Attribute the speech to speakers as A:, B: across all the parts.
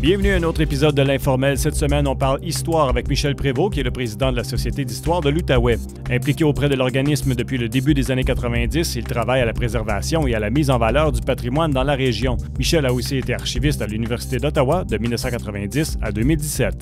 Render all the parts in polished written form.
A: Bienvenue à un autre épisode de l'Informel. Cette semaine, on parle histoire avec Michel Prévost, qui est le président de la Société d'histoire de l'Outaouais. Impliqué auprès de l'organisme depuis le début des années 90, il travaille à la préservation et à la mise en valeur du patrimoine dans la région. Michel a aussi été archiviste à l'Université d'Ottawa de 1990 à 2017.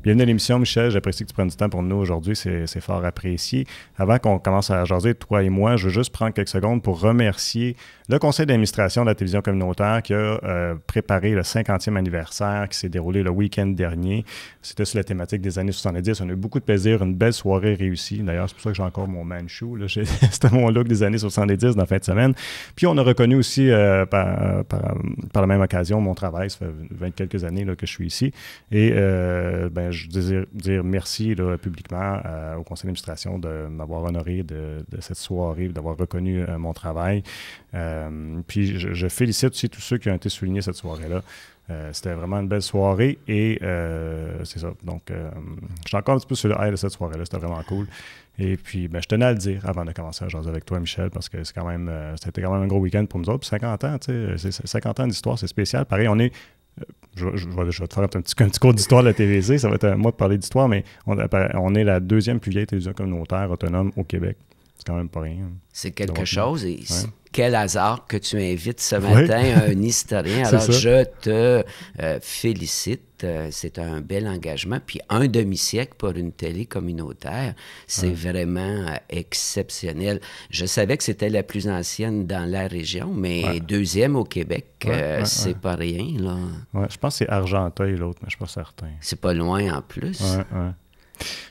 A: Bienvenue à l'émission, Michel. J'apprécie que tu prennes du temps pour nous aujourd'hui. C'est fort apprécié. Avant qu'on commence à jaser, toi et moi, je veux juste prendre quelques secondes pour remercier le conseil d'administration de la télévision communautaire qui a préparé le 50e anniversaire qui s'est déroulé le week-end dernier. C'était sur la thématique des années 70. On a eu beaucoup de plaisir, une belle soirée réussie. D'ailleurs, c'est pour ça que j'ai encore mon Manchou. C'était mon look des années 70 dans la fin de semaine. Puis on a reconnu aussi, par la même occasion, mon travail. Ça fait 20 quelques années là, que je suis ici. Et je désire dire merci là, publiquement au conseil d'administration de m'avoir honoré de cette soirée, d'avoir reconnu mon travail. Puis je félicite aussi tous ceux qui ont été soulignés cette soirée-là. C'était vraiment une belle soirée et c'est ça. Donc, je suis encore un petit peu sur le high de cette soirée-là. C'était vraiment cool. Et puis, je tenais à le dire avant de commencer à jaser avec toi, Michel, parce que c'était quand même un gros week-end pour nous autres. Puis 50 ans, tu sais, 50 ans d'histoire, c'est spécial. Pareil, on est... Je vais te faire un petit cours d'histoire de la TVC. Ça va être à moi de parler d'histoire, mais on est la deuxième plus vieille télévision communautaire autonome au Québec. C'est quand même pas rien.
B: C'est quelque chose. Et quel hasard que tu invites ce matin un historien. Alors, je te félicite. C'est un bel engagement. Puis un demi-siècle pour une télé communautaire, c'est vraiment exceptionnel. Je savais que c'était la plus ancienne dans la région, mais deuxième au Québec, c'est pas rien, là.
A: Ouais, je pense que c'est Argenteuil, l'autre, mais je suis pas certain.
B: C'est pas loin en plus.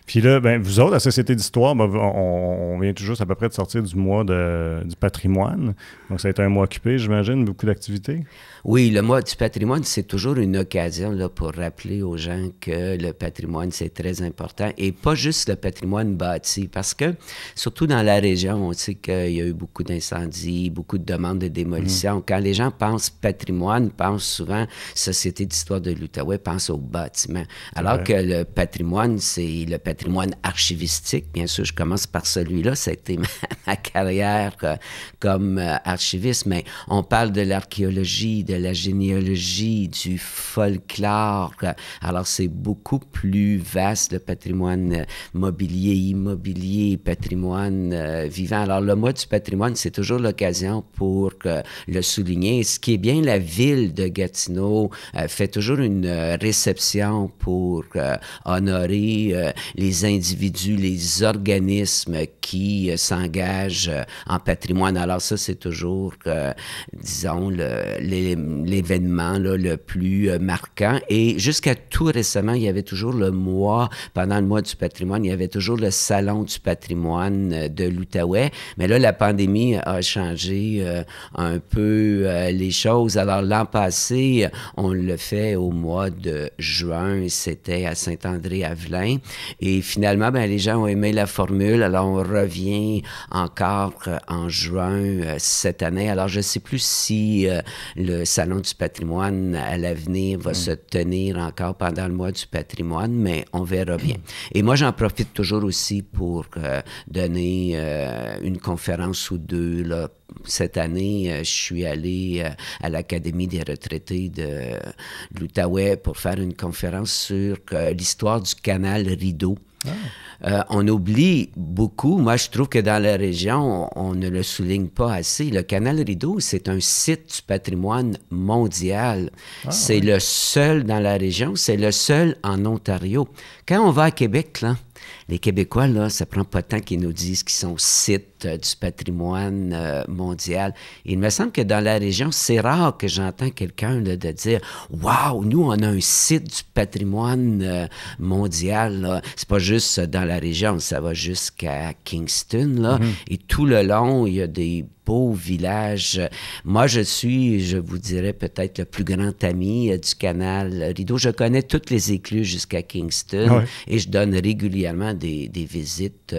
A: Puis là, vous autres, la Société d'histoire, on vient tout juste à peu près de sortir du mois du patrimoine. Donc, ça a été un mois occupé, j'imagine, beaucoup d'activités.
B: Oui, le mois du patrimoine, c'est toujours une occasion là, pour rappeler aux gens que le patrimoine, c'est très important. Et pas juste le patrimoine bâti, parce que, surtout dans la région, on sait qu'il y a eu beaucoup d'incendies, beaucoup de demandes de démolition. Quand les gens pensent patrimoine, pensent souvent Société d'histoire de l'Outaouais, pensent au bâtiment. Alors que le patrimoine, c'est le patrimoine archivistique. Bien sûr, je commence par celui-là. Ça a été ma carrière comme archiviste, mais on parle de l'archéologie, de la généalogie, du folklore. Alors, c'est beaucoup plus vaste, le patrimoine mobilier, immobilier, patrimoine vivant. Alors, le mois du patrimoine, c'est toujours l'occasion pour le souligner. Ce qui est bien, la ville de Gatineau fait toujours une réception pour honorer les individus, les organismes qui s'engagent en patrimoine. Alors ça, c'est toujours, disons, l'événement là, le plus marquant. Et jusqu'à tout récemment, il y avait toujours pendant le mois du patrimoine, il y avait toujours le Salon du patrimoine de l'Outaouais. Mais là, la pandémie a changé un peu les choses. Alors l'an passé, on le fait au mois de juin. C'était à Saint-André-Avelin. Et finalement, les gens ont aimé la formule. Alors, on revient encore en juin cette année. Alors, je ne sais plus si le Salon du patrimoine à l'avenir va se tenir encore pendant le mois du patrimoine, mais on verra bien. Et moi, j'en profite toujours aussi pour donner une conférence ou deux, là. Cette année, je suis allé à l'Académie des retraités de l'Outaouais pour faire une conférence sur l'histoire du canal Rideau. On oublie beaucoup. Moi, je trouve que dans la région, on ne le souligne pas assez. Le canal Rideau, c'est un site du patrimoine mondial. C'est le seul dans la région, c'est le seul en Ontario. Quand on va à Québec, là, les Québécois, là, ça prend pas de temps qu'ils nous disent qu'ils sont sites du patrimoine mondial. Il me semble que dans la région, c'est rare que j'entends quelqu'un là, de dire « Wow, nous, on a un site du patrimoine mondial. Là. » C'est pas juste dans la région, ça va jusqu'à Kingston. Là, et tout le long, il y a des beau village. Moi, je vous dirais peut-être le plus grand ami du canal Rideau. Je connais toutes les écluses jusqu'à Kingston et je donne régulièrement des visites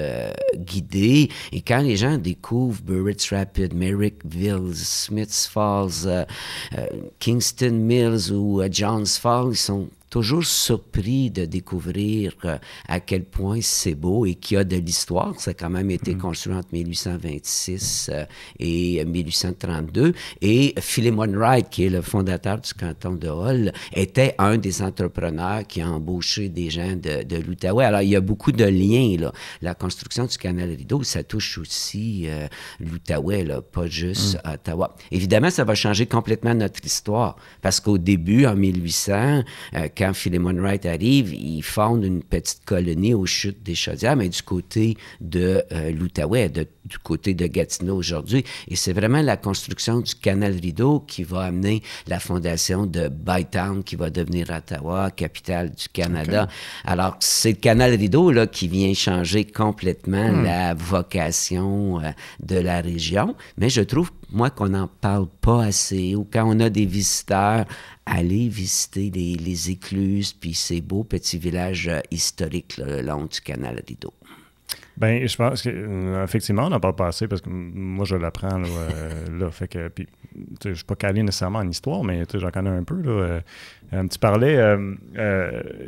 B: guidées. Et quand les gens découvrent Burrits Rapid, Merrickville, Smiths Falls, Kingston Mills ou Johns Falls, ils sont toujours surpris de découvrir à quel point c'est beau et qu'il y a de l'histoire. Ça a quand même été construit entre 1826 et 1832. Et Philemon Wright, qui est le fondateur du canton de Hull, était un des entrepreneurs qui a embauché des gens de l'Outaouais. Alors, il y a beaucoup de liens, là. La construction du canal Rideau, ça touche aussi l'Outaouais, là, pas juste Ottawa. Évidemment, ça va changer complètement notre histoire, parce qu'au début, en 1800, quand Philemon Wright arrive, il fonde une petite colonie aux chutes des Chaudières, mais du côté de l'Outaouais, du côté de Gatineau aujourd'hui. Et c'est vraiment la construction du canal Rideau qui va amener la fondation de Bytown, qui va devenir Ottawa, capitale du Canada. Okay. Alors, c'est le canal Rideau là, qui vient changer complètement la vocation de la région. Mais je trouve, moi, qu'on n'en parle pas assez, ou quand on a des visiteurs, aller visiter les écluses, puis ces beaux petits villages historiques là, le long du canal Rideau.
A: Bien, je pense qu'effectivement, on n'en parle pas assez parce que moi, je l'apprends là. Fait que, puis, je ne suis pas calé nécessairement en histoire, mais j'en connais un peu. Là. Tu parlais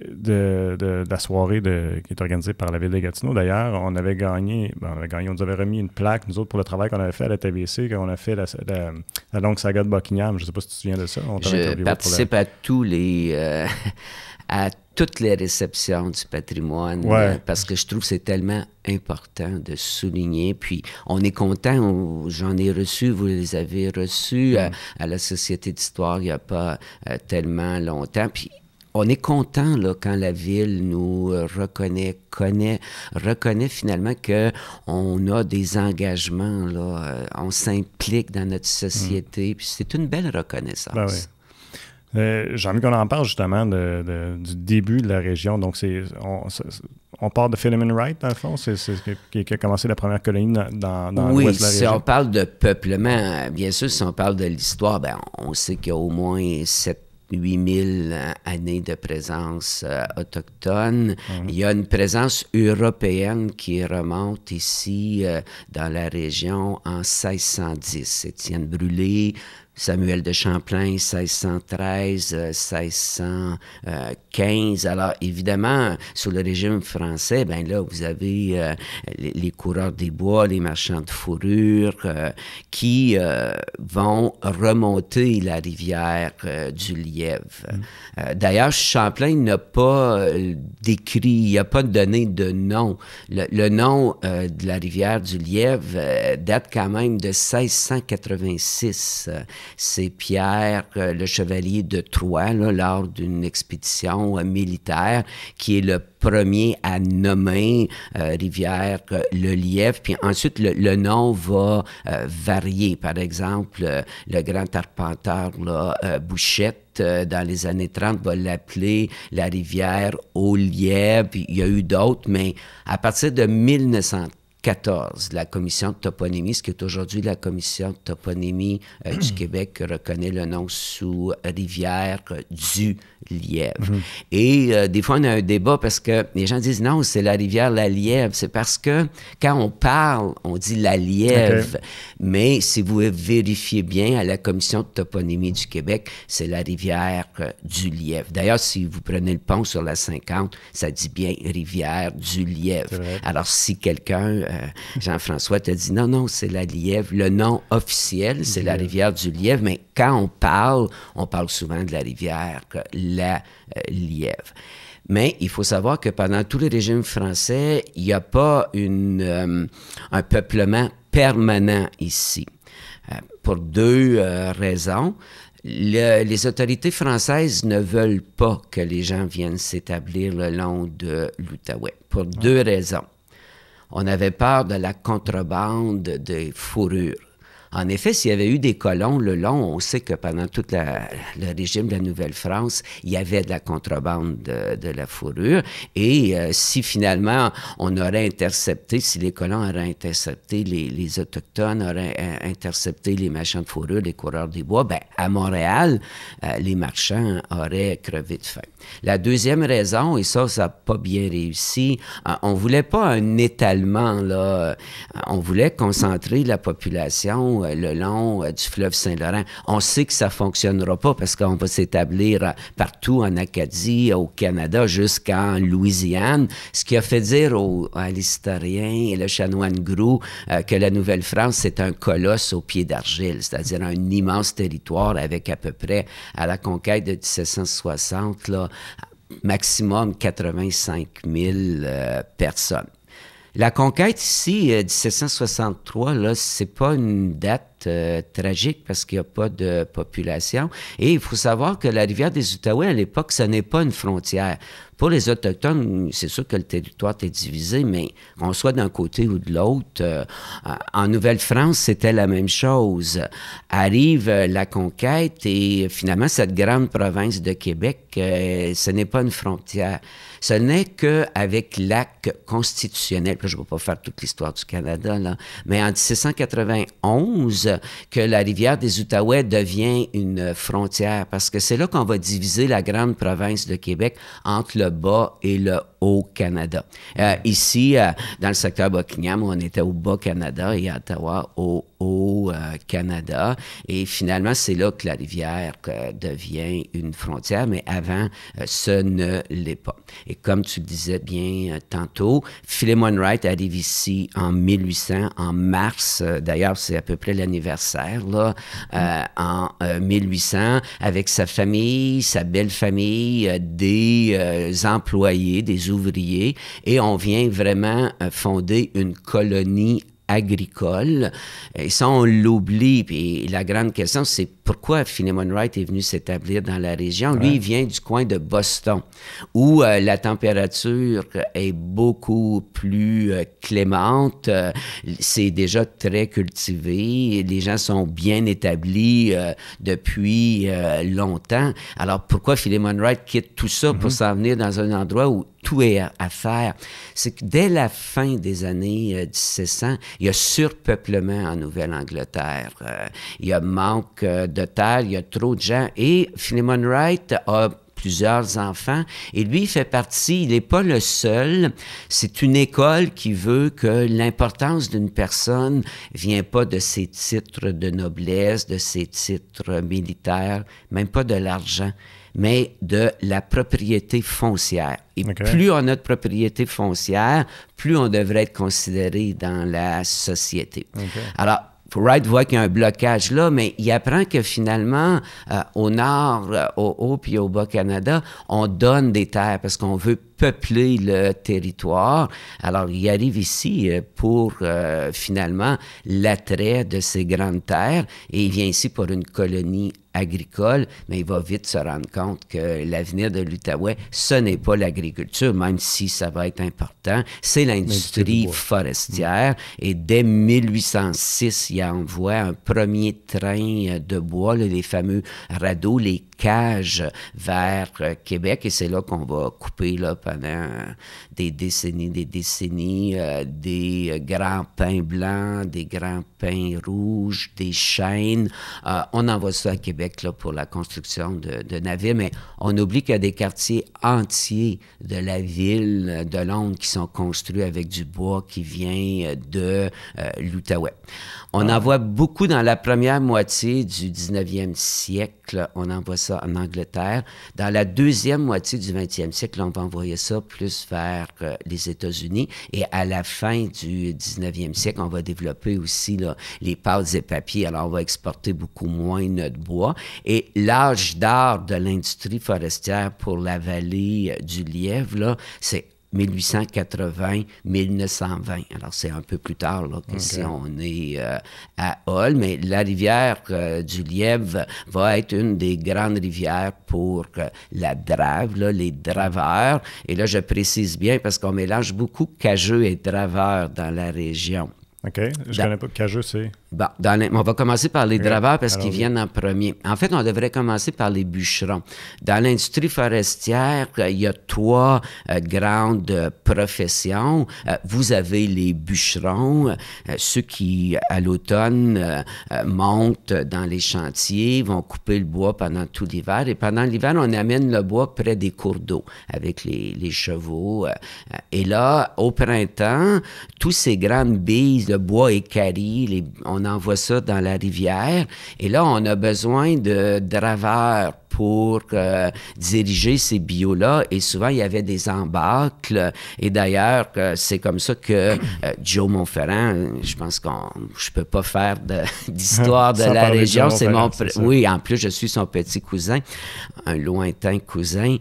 A: de la soirée qui est organisée par la Ville de Gatineau. D'ailleurs, on avait gagné, on nous avait remis une plaque, nous autres, pour le travail qu'on avait fait à la TVC, quand on a fait la longue saga de Buckingham. Je ne sais pas si tu te souviens de ça.
B: Je participe à tous les... à toutes les réceptions du patrimoine, parce que je trouve que c'est tellement important de souligner. Puis, on est content, j'en ai reçu, vous les avez reçus à la Société d'histoire il n'y a pas tellement longtemps. Puis, on est content là, quand la Ville nous reconnaît finalement qu'on a des engagements, là, on s'implique dans notre société, puis c'est une belle reconnaissance.
A: Ben oui. J'ai envie qu'on en parle justement du début de la région. Donc, on part de Philemon Wright, dans le fond, qui a commencé la première colonie dans l'ouest de la région. Oui,
B: si on parle de peuplement, bien sûr, si on parle de l'histoire, ben, on sait qu'il y a au moins 8 000 années de présence autochtone. Il y a une présence européenne qui remonte ici dans la région en 1610. Étienne Brûlé, Samuel de Champlain, 1613, 1615. Alors, évidemment, sous le régime français, ben là, vous avez les coureurs des bois, les marchands de fourrure qui vont remonter la rivière du Lièvre. D'ailleurs, Champlain n'a pas décrit, il n'a pas donné de nom. Le nom de la rivière du Lièvre date quand même de 1686. C'est Pierre, le chevalier de Troyes, là, lors d'une expédition militaire, qui est le premier à nommer rivière le Lièvre. Puis ensuite, le nom va varier. Par exemple, le grand arpenteur là, Bouchette, dans les années 30, va l'appeler la rivière au Lièvre. Puis il y a eu d'autres, mais à partir de 1914, la commission de toponymie, ce qui est aujourd'hui la commission de toponymie du Québec, reconnaît le nom sous rivière du Lièvre. Et des fois, on a un débat parce que les gens disent non, c'est la rivière la Lièvre. C'est parce que quand on parle, on dit la Lièvre. Okay. Mais si vous vérifiez bien à la commission de toponymie du Québec, c'est la rivière du Lièvre. D'ailleurs, si vous prenez le pont sur la 50, ça dit bien rivière du Lièvre. Alors, si quelqu'un, Jean-François, te dit non, c'est la Lièvre, le nom officiel, c'est la rivière du Lièvre, mais quand on parle souvent de la rivière la Lièvre. Mais il faut savoir que pendant tout le régime français, il n'y a pas un peuplement permanent ici. Pour deux raisons. Les autorités françaises ne veulent pas que les gens viennent s'établir le long de l'Outaouais. Pour deux raisons. On avait peur de la contrebande des fourrures. En effet, s'il y avait eu des colons le long, on sait que pendant tout le régime de la Nouvelle-France, il y avait de la contrebande de la fourrure. Et si finalement on aurait intercepté, si les colons auraient intercepté, les Autochtones auraient intercepté les marchands de fourrure, les coureurs des bois, ben à Montréal, les marchands auraient crevé de faim. La deuxième raison, et ça n'a pas bien réussi, on voulait pas un étalement, là. On voulait concentrer la population le long du fleuve Saint-Laurent. On sait que ça fonctionnera pas parce qu'on va s'établir partout en Acadie, au Canada, jusqu'en Louisiane, ce qui a fait dire à l'historien et le chanoine Groulx que la Nouvelle-France, c'est un colosse au pied d'argile, c'est-à-dire un immense territoire avec à peu près, à la conquête de 1760, là, maximum 85 000 personnes. La conquête ici, 1763, là, c'est pas une date tragique parce qu'il n'y a pas de population. Et il faut savoir que la rivière des Outaouais, à l'époque, ce n'est pas une frontière. Pour les Autochtones, c'est sûr que le territoire est divisé, mais qu'on soit d'un côté ou de l'autre, en Nouvelle-France, c'était la même chose. Arrive la conquête et finalement, cette grande province de Québec, ce n'est pas une frontière. Ce n'est qu'avec l'acte constitutionnel, là, je ne vais pas faire toute l'histoire du Canada, là, mais en 1791, que la rivière des Outaouais devient une frontière, parce que c'est là qu'on va diviser la grande province de Québec entre le Bas et le Haut-Canada. Ici, dans le secteur Buckingham, on était au Bas-Canada et à Ottawa au Haut-Canada. Et finalement, c'est là que la rivière devient une frontière, mais avant, ce ne l'est pas. Et comme tu le disais bien tantôt, Philemon Wright arrive ici en 1800, en mars. D'ailleurs, c'est à peu près l'anniversaire, là, en 1800, avec sa famille, sa belle famille, des employés, des ouvriers, et on vient vraiment fonder une colonie agricole. Et ça, on l'oublie. Puis la grande question, c'est pourquoi Philemon Wright est venu s'établir dans la région. Lui, il vient du coin de Boston, où la température est beaucoup plus clémente. C'est déjà très cultivé. Les gens sont bien établis depuis longtemps. Alors, pourquoi Philemon Wright quitte tout ça pour s'en venir dans un endroit où tout est à faire? C'est que dès la fin des années 1700, il y a surpeuplement en Nouvelle-Angleterre. Il y a manque de terre, il y a trop de gens. Et Philemon Wright a plusieurs enfants. Et lui, il fait partie, il n'est pas le seul. C'est une école qui veut que l'importance d'une personne ne vient pas de ses titres de noblesse, de ses titres militaires, même pas de l'argent, mais de la propriété foncière. Et plus on a de propriété foncière, plus on devrait être considéré dans la société. Alors, Wright voit qu'il y a un blocage là, mais il apprend que finalement, au nord, au haut puis au bas Canada, on donne des terres parce qu'on veut peupler le territoire. Alors, il arrive ici pour finalement l'attrait de ces grandes terres et il vient ici pour une colonie agricole, mais il va vite se rendre compte que l'avenir de l'Outaouais, ce n'est pas l'agriculture, même si ça va être important, c'est l'industrie forestière. Et dès 1806, il envoie un premier train de bois, là, les fameux radeaux, les cages vers Québec, et c'est là qu'on va couper là, pendant des décennies, des grands pins blancs, des grands pins rouges, des chênes. On envoie ça à Québec là, pour la construction de navires, mais on oublie qu'il y a des quartiers entiers de la ville de Londres qui sont construits avec du bois qui vient de l'Outaouais. On en voit beaucoup dans la première moitié du 19e siècle, on envoie ça en Angleterre. Dans la deuxième moitié du 20e siècle, on va envoyer ça plus vers les États-Unis. Et à la fin du 19e siècle, on va développer aussi là, les pâtes et papiers. Alors, on va exporter beaucoup moins notre bois. Et l'âge d'or de l'industrie forestière pour la vallée du Lièvre, là, c'est 1880-1920. Alors, c'est un peu plus tard là, que si on est à Hull, mais la rivière du Lièvre va être une des grandes rivières pour la drave, là, les draveurs. Et là, je précise bien parce qu'on mélange beaucoup cageux et draveurs dans la région.
A: OK. Je ne connais pas. Cageux, c'est...
B: Bon, on va commencer par les draveurs parce qu'ils viennent en premier. En fait, on devrait commencer par les bûcherons. Dans l'industrie forestière, il y a trois grandes professions. Vous avez les bûcherons, ceux qui, à l'automne, montent dans les chantiers, vont couper le bois pendant tout l'hiver. Et pendant l'hiver, on amène le bois près des cours d'eau avec les chevaux. Et là, au printemps, tous ces grandes billes, le bois équarri, on on envoie ça dans la rivière. Et là, on a besoin de draveurs pour diriger ces bio-là. Et souvent, il y avait des embâcles. Et d'ailleurs, c'est comme ça que Joe Monferrand, je pense je peux pas faire d'histoire de la région. C'est mon... Oui, en plus, je suis son petit cousin, un lointain cousin.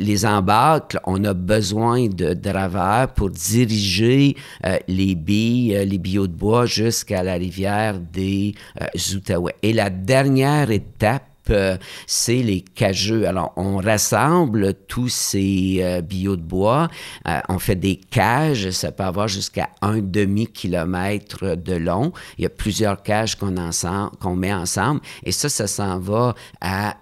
B: Les embâcles, on a besoin de draveurs pour diriger les billes, les billots de bois jusqu'à la rivière des Outaouais. Et la dernière étape, c'est les cageux. Alors, on rassemble tous ces billots de bois, on fait des cages, ça peut avoir jusqu'à 1 demi-kilomètre de long. Il y a plusieurs cages qu'on met ensemble, et ça s'en va à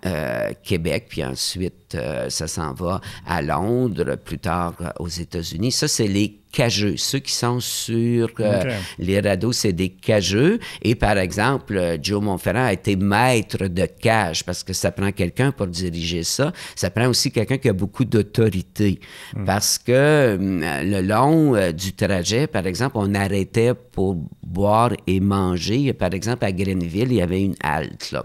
B: Québec, puis ensuite, ça s'en va à Londres, plus tard aux États-Unis. Ça, c'est les cageux. Ceux qui sont sur les radeaux, c'est des cageux. Et par exemple, Joe Monferrand a été maître de cage parce que ça prend quelqu'un pour diriger ça. Ça prend aussi quelqu'un qui a beaucoup d'autorité. Parce que le long du trajet, par exemple, on arrêtait pour boire et manger. Par exemple, à Grenville, il y avait une halte, là.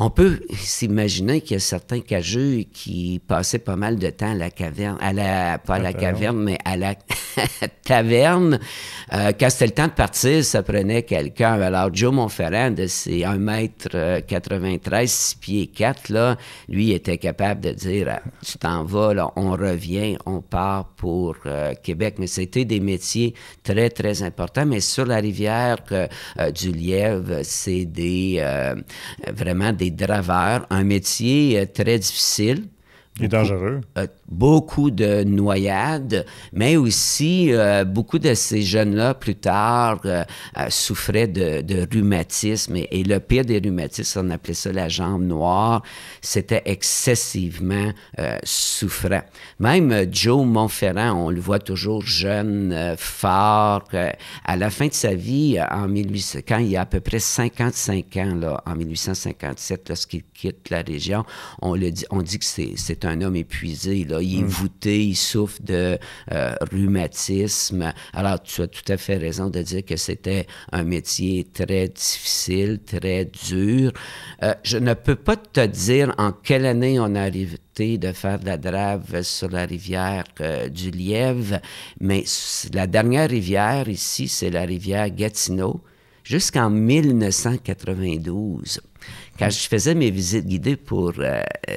B: On peut s'imaginer qu'il y a certains cageux qui passaient pas mal de temps à la caverne, pas à la caverne, mais à la taverne. Quand c'était le temps de partir, ça prenait quelqu'un. Alors, Joe Monferrand, c'est 1m93, 6 pieds 4, là, lui était capable de dire, tu t'en vas, là, on revient, on part pour Québec. Mais c'était des métiers très, très importants. Mais sur la rivière du Lièvre, c'est vraiment des draveurs, un métier très difficile.
A: Et dangereux.
B: Beaucoup de noyades, mais aussi beaucoup de ces jeunes-là, plus tard, souffraient de rhumatisme. Et le pire des rhumatismes, on appelait ça la jambe noire, c'était excessivement souffrant. Même Joe Monferrand, on le voit toujours jeune, fort. À la fin de sa vie, quand il a à peu près 55 ans, là, en 1857, lorsqu'il quitte la région, on dit que c'est un homme épuisé, là. Il est voûté, il souffre de rhumatisme. Alors, tu as tout à fait raison de dire que c'était un métier très difficile, très dur. Je ne peux pas te dire en quelle année on a arrêté de faire de la drave sur la rivière du Lièvre, mais la dernière rivière ici, c'est la rivière Gatineau, jusqu'en 1992. Quand je faisais mes visites guidées pour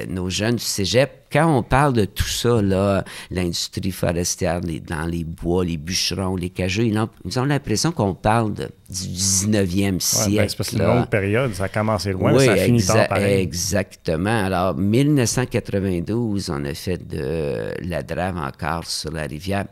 B: nos jeunes du cégep, quand on parle de tout ça, là, l'industrie forestière, dans les bois, les bûcherons, les cageux, ils ont l'impression qu'on parle du 19e siècle.
A: Ben, c'est parce que c'est une longue période, ça a commencé loin, ça a fini tard pareil.
B: Exactement. Alors, 1992, on a fait de la drave encore sur la rivière.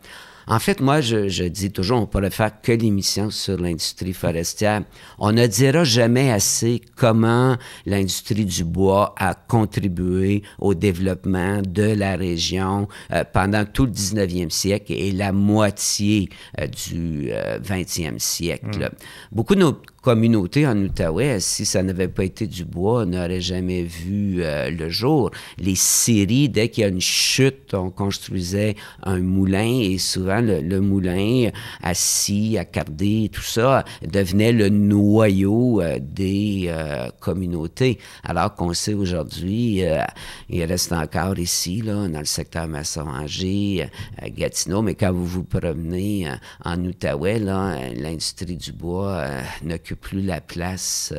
B: En fait, moi, je dis toujours, on ne pourrait faire que l'émission sur l'industrie forestière. On ne dira jamais assez comment l'industrie du bois a contribué au développement de la région pendant tout le 19e siècle et la moitié du 20e siècle. Beaucoup de nos communautés en Outaouais, si ça n'avait pas été du bois, n'auraient jamais vu le jour. Les scieries, dès qu'il y a une chute, on construisait un moulin et souvent le moulin assis, accardé, tout ça, devenait le noyau des communautés. Alors qu'on sait aujourd'hui, il reste encore ici, là, dans le secteur Masson-Angers, Gatineau, mais quand vous vous promenez en Outaouais, là, l'industrie du bois n'occupe plus la place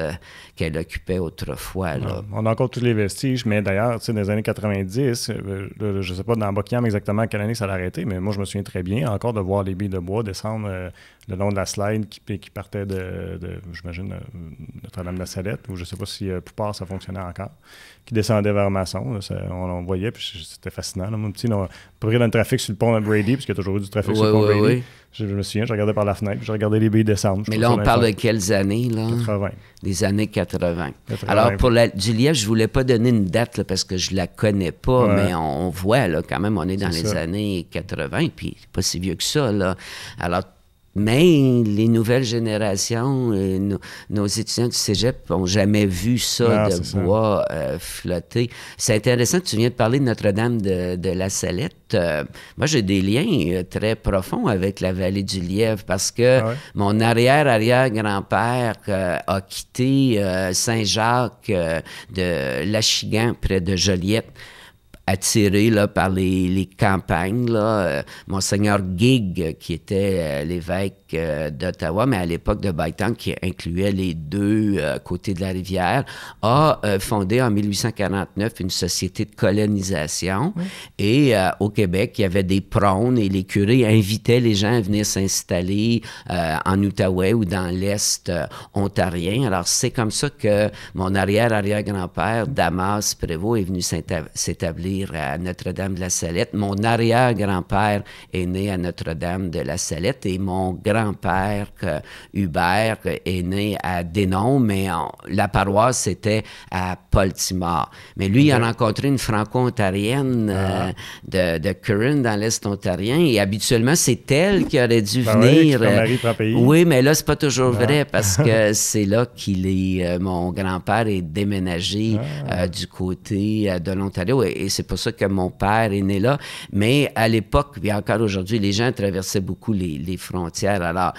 B: qu'elle occupait autrefois. Là.
A: On a encore tous les vestiges, mais d'ailleurs, tu sais, dans les années 90, je ne sais pas dans Buckingham exactement à quelle année ça a arrêté, mais moi, je me souviens très bien encore de voir les billes de bois descendre le long de la slide qui partait j'imagine, Notre-Dame-de-la-Salette, ou je ne sais pas si Poupart, ça fonctionnait encore, qui descendait vers Masson. Là, on voyait, puis c'était fascinant. Là, mon petit, on pourrait dans le trafic sur le pont de Brady, parce qu'il y a toujours eu du trafic sur le pont de Brady. Oui. Je me souviens, je regardais par la fenêtre, puis je regardais les billes descendre.
B: Mais là, on parle de quelles années, là?
A: 80.
B: Les années 80. Alors, pour du Lièvre, je ne voulais pas donner une date, là, parce que je ne la connais pas, mais on voit, là, quand même, on est dans les années 80, puis pas si vieux que ça, là. Alors, Mais les nouvelles générations, nos étudiants du cégep n'ont jamais vu ça de bois flotter. C'est intéressant que tu viens de parler de Notre-Dame de la Salette. Moi, j'ai des liens très profonds avec la vallée du Lièvre parce que mon arrière-arrière-grand-père a quitté Saint-Jacques de Lachigan, près de Joliette, attiré là, par les campagnes. Là. Monseigneur Guig, qui était l'évêque d'Ottawa, mais à l'époque de Bytown, qui incluait les deux côtés de la rivière, a fondé en 1849 une société de colonisation. Et au Québec, il y avait des prônes et les curés invitaient les gens à venir s'installer en Outaouais ou dans l'Est ontarien. Alors, c'est comme ça que mon arrière-arrière-grand-père, Damas Prévost, est venu s'établir à Notre-Dame-de-la-Salette. Mon arrière-grand-père est né à Notre-Dame-de-la-Salette et mon grand-père, Hubert, est né à Denon, mais la paroisse était à Baltimore. Mais lui, il a rencontré une franco-ontarienne de Curran, dans l'Est ontarien, et habituellement, c'est elle qui aurait dû venir. Oui, mais là, c'est pas toujours vrai, parce que c'est là mon grand-père est déménagé du côté de l'Ontario, et c'est pour ça que mon père est né là. Mais à l'époque, et encore aujourd'hui, les gens traversaient beaucoup les frontières. Alors,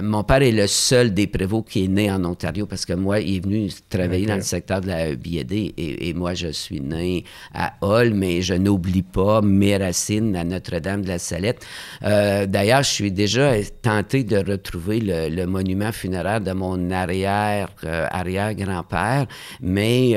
B: mon père est le seul des Prévost qui est né en Ontario parce que moi, il est venu travailler dans le secteur de la BID et moi, je suis né à Hull, mais je n'oublie pas mes racines à Notre-Dame-de-la-Salette. D'ailleurs, je suis déjà tenté de retrouver le monument funéraire de mon arrière-grand-père, mais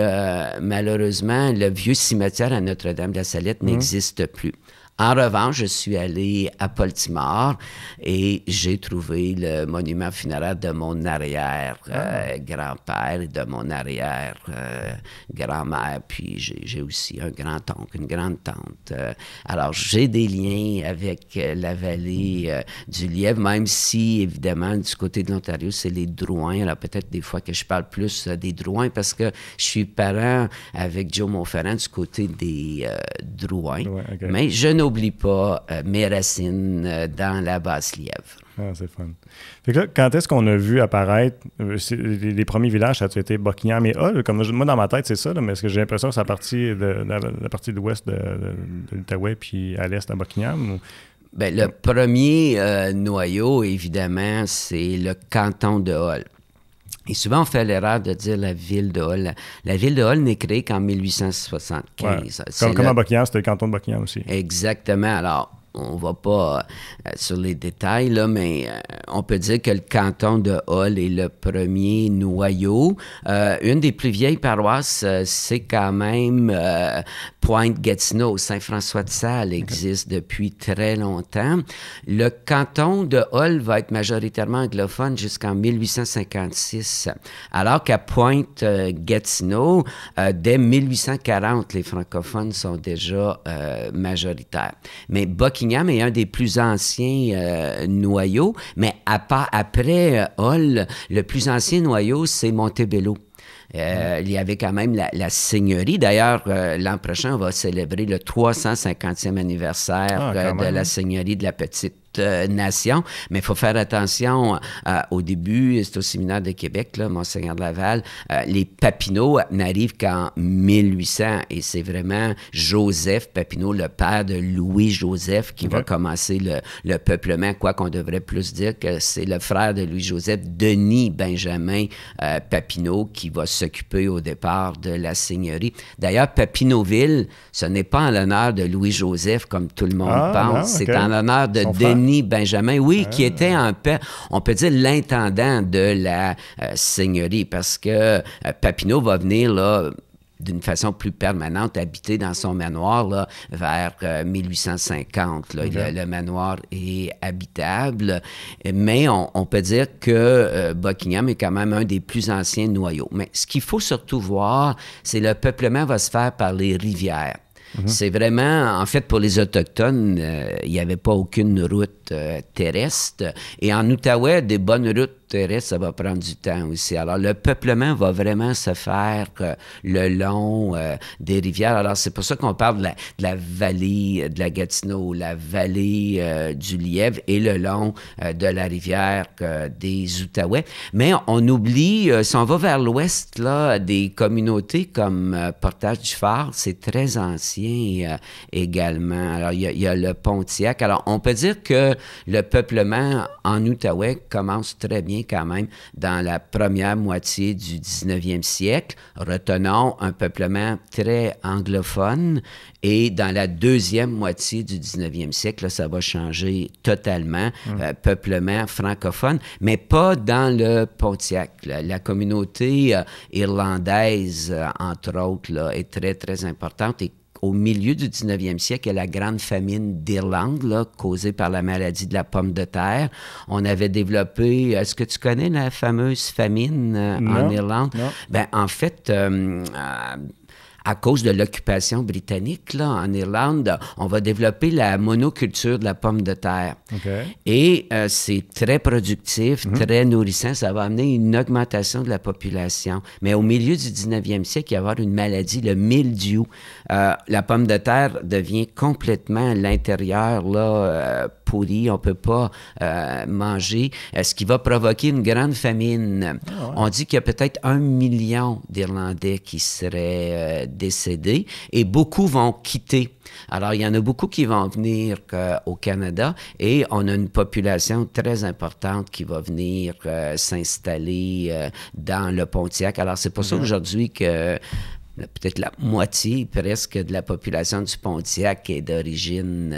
B: malheureusement, le vieux cimetière à Notre-Dame-de-la-Salette n'existe plus. En revanche, je suis allé à Baltimore et j'ai trouvé le monument funéraire de mon arrière-grand-père et de mon arrière-grand-mère. Puis j'ai aussi un grand-oncle, une grande-tante. Alors, j'ai des liens avec la vallée du Lièvre, même si, évidemment, du côté de l'Ontario, c'est les Drouins. Alors, peut-être des fois que je parle plus des Drouins parce que je suis parent avec Joe Monferrand du côté des Drouins. Mais je n'oublie pas mes racines dans la Basse-Lièvre.
A: Ah, c'est fun. Fait que là, quand est-ce qu'on a vu apparaître les premiers villages, ça a été Buckingham et Hull? Comme moi, dans ma tête, c'est ça, là, mais est-ce que j'ai l'impression que c'est à partir de la partie de l'ouest de l'Outaouais puis à l'est à Buckingham? Ou...
B: Bien, le premier noyau, évidemment, c'est le canton de Hull. Et souvent, on fait l'erreur de dire la ville de Hull. La ville de Hull n'est créée qu'en 1875.
A: Comme à Buckingham, c'était le canton de Buckingham aussi.
B: Exactement. Alors, on ne va pas sur les détails, là, mais on peut dire que le canton de Hull est le premier noyau. Une des plus vieilles paroisses, c'est quand même Pointe-Gatineau. Saint-François-de-Sales existe depuis très longtemps. Le canton de Hull va être majoritairement anglophone jusqu'en 1856, alors qu'à Pointe-Gatineau, dès 1840, les francophones sont déjà majoritaires. Mais Buckingham est un des plus anciens noyaux, mais après Hull, le plus ancien noyau, c'est Montebello. Il y avait quand même la seigneurie. D'ailleurs, l'an prochain, on va célébrer le 350e anniversaire de la seigneurie de la Petite Nation, mais il faut faire attention au début, c'est au séminaire de Québec, là, Monseigneur de Laval, les Papineau n'arrivent qu'en 1800 et c'est vraiment Joseph Papineau, le père de Louis-Joseph, qui va commencer le peuplement, quoi qu'on devrait plus dire que c'est le frère de Louis-Joseph, Denis Benjamin Papineau, qui va s'occuper au départ de la seigneurie. D'ailleurs, Papineauville, ce n'est pas en l'honneur de Louis-Joseph comme tout le monde pense, c'est en l'honneur de Denis Benjamin, qui était on peut dire l'intendant de la seigneurie, parce que Papineau va venir là d'une façon plus permanente, habiter dans son manoir là, vers 1850. Là, le manoir est habitable, mais on peut dire que Buckingham est quand même un des plus anciens noyaux. Mais ce qu'il faut surtout voir, c'est le peuplement va se faire par les rivières. C'est vraiment, en fait, pour les Autochtones, il n'y avait pas aucune route terrestre. Et en Outaouais, des bonnes routes terrestre, ça va prendre du temps aussi. Alors, le peuplement va vraiment se faire le long des rivières. Alors, c'est pour ça qu'on parle de la vallée de la Gatineau, la vallée du Lièvre et le long de la rivière des Outaouais. Mais on oublie, si on va vers l'ouest, là, des communautés comme Portage du Phare, c'est très ancien également. Alors, il y a le Pontiac. Alors, on peut dire que le peuplement en Outaouais commence très bien quand même dans la première moitié du 19e siècle. Retenons un peuplement très anglophone et dans la deuxième moitié du 19e siècle, là, ça va changer totalement, peuplement francophone, mais pas dans le Pontiac. La communauté irlandaise, entre autres, là, est très, très importante et au milieu du 19e siècle, il y a la grande famine d'Irlande, là, causée par la maladie de la pomme de terre. On avait développé... Est-ce que tu connais la fameuse famine en Irlande?
A: Non.
B: Ben, en fait... à cause de l'occupation britannique, là, en Irlande, on va développer la monoculture de la pomme de terre.
A: Okay.
B: Et c'est très productif, très nourrissant. Ça va amener une augmentation de la population. Mais au milieu du 19e siècle, il va y avoir une maladie, le mildiou. La pomme de terre devient complètement l'intérieur là, pourri. On ne peut pas manger, ce qui va provoquer une grande famine. Oh, ouais. On dit qu'il y a peut-être 1 million d'Irlandais qui seraient décédés et beaucoup vont quitter. Alors, il y en a beaucoup qui vont venir au Canada et on a une population très importante qui va venir s'installer dans le Pontiac. Alors, c'est pour ça aujourd'hui que peut-être la moitié presque de la population du Pontiac est d'origine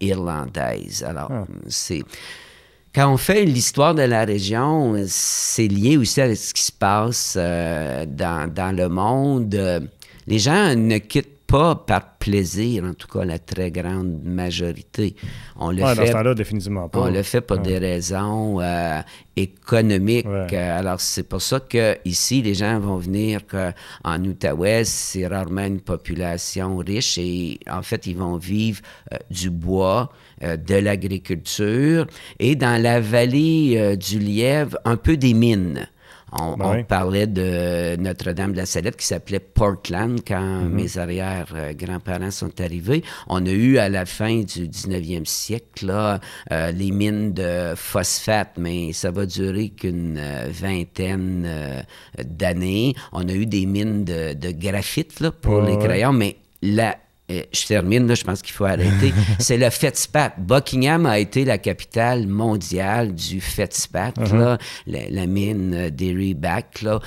B: irlandaise. Alors, c'est... Quand on fait l'histoire de la région, c'est lié aussi à ce qui se passe dans le monde. Les gens ne quittent pas par plaisir, en tout cas la très grande majorité. On le fait,
A: dans ce temps-là, définitivement pas.
B: On le fait pour des raisons économiques. Alors, c'est pour ça qu'ici, les gens vont venir en Outaouais, c'est rarement une population riche et en fait, ils vont vivre du bois, de l'agriculture et dans la vallée du Lièvre, un peu des mines. On parlait de Notre-Dame-de-la-Salette qui s'appelait Portland quand mes arrière-grands-parents sont arrivés. On a eu à la fin du 19e siècle là, les mines de phosphate, mais ça va durer qu'une vingtaine d'années. On a eu des mines de graphite là, pour les crayons, mais je termine, là, je pense qu'il faut arrêter. C'est le FETSPAT. Buckingham a été la capitale mondiale du FETSPAT, là, la mine d'Erie-Back, là,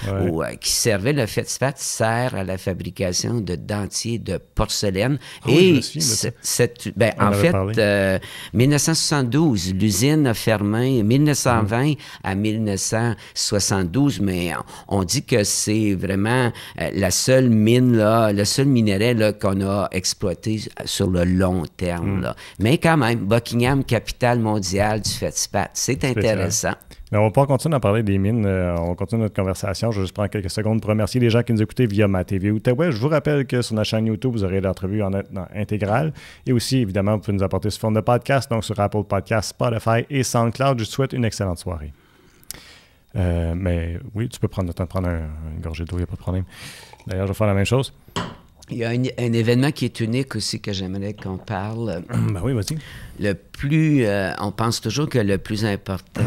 B: qui servait, le FETSPAT sert à la fabrication de dentiers de porcelaine. Et en fait, 1972, l'usine a fermé, 1920 à 1972, mais on dit que c'est vraiment la seule mine, là, le seul minerai là, qu'on a exploité sur le long terme. Là. Mais quand même, Buckingham, capitale mondiale du FETSPAT, c'est intéressant.
A: Mais on va pas continuer à parler des mines. On continue notre conversation. Je vais juste prendre quelques secondes pour remercier les gens qui nous écoutaient via ma TV Outaouais. Je vous rappelle que sur notre chaîne YouTube, vous aurez l'entrevue en intégrale. Et aussi, évidemment, vous pouvez nous apporter sous forme de podcast, donc sur Apple Podcasts, Spotify et SoundCloud. Je te souhaite une excellente soirée. Mais oui, tu peux prendre le temps de prendre une gorgée d'eau, il n'y a pas de problème. D'ailleurs, je vais faire la même chose.
B: Il y a un événement qui est unique aussi que j'aimerais qu'on parle.
A: Ben oui, vas-y.
B: Le plus, on pense toujours que le plus important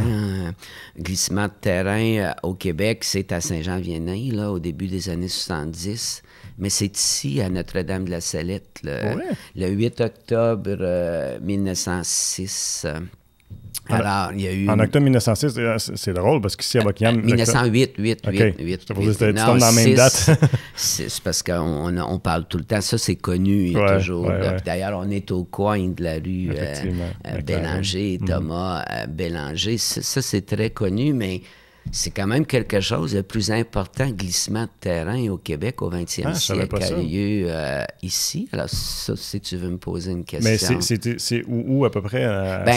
B: glissement de terrain au Québec, c'est à Saint-Jean-Viennet, là, au début des années 70. Mais c'est ici, à Notre-Dame-de-la-Salette, le 8 octobre 1906. Alors, il y a eu...
A: En octobre 1906, c'est drôle parce qu'ici à Buckingham...
B: 1908, 8.
A: Tu tombes dans la même date.
B: C'est parce qu'on parle tout le temps. Ça, c'est connu toujours. D'ailleurs, on est au coin de la rue Bélanger, Thomas Bélanger. Ça, c'est très connu, mais... C'est quand même quelque chose. Le plus important glissement de terrain au Québec au 20e siècle a lieu ici. Alors, ça, si tu veux me poser une question.
A: Mais c'est où à peu près?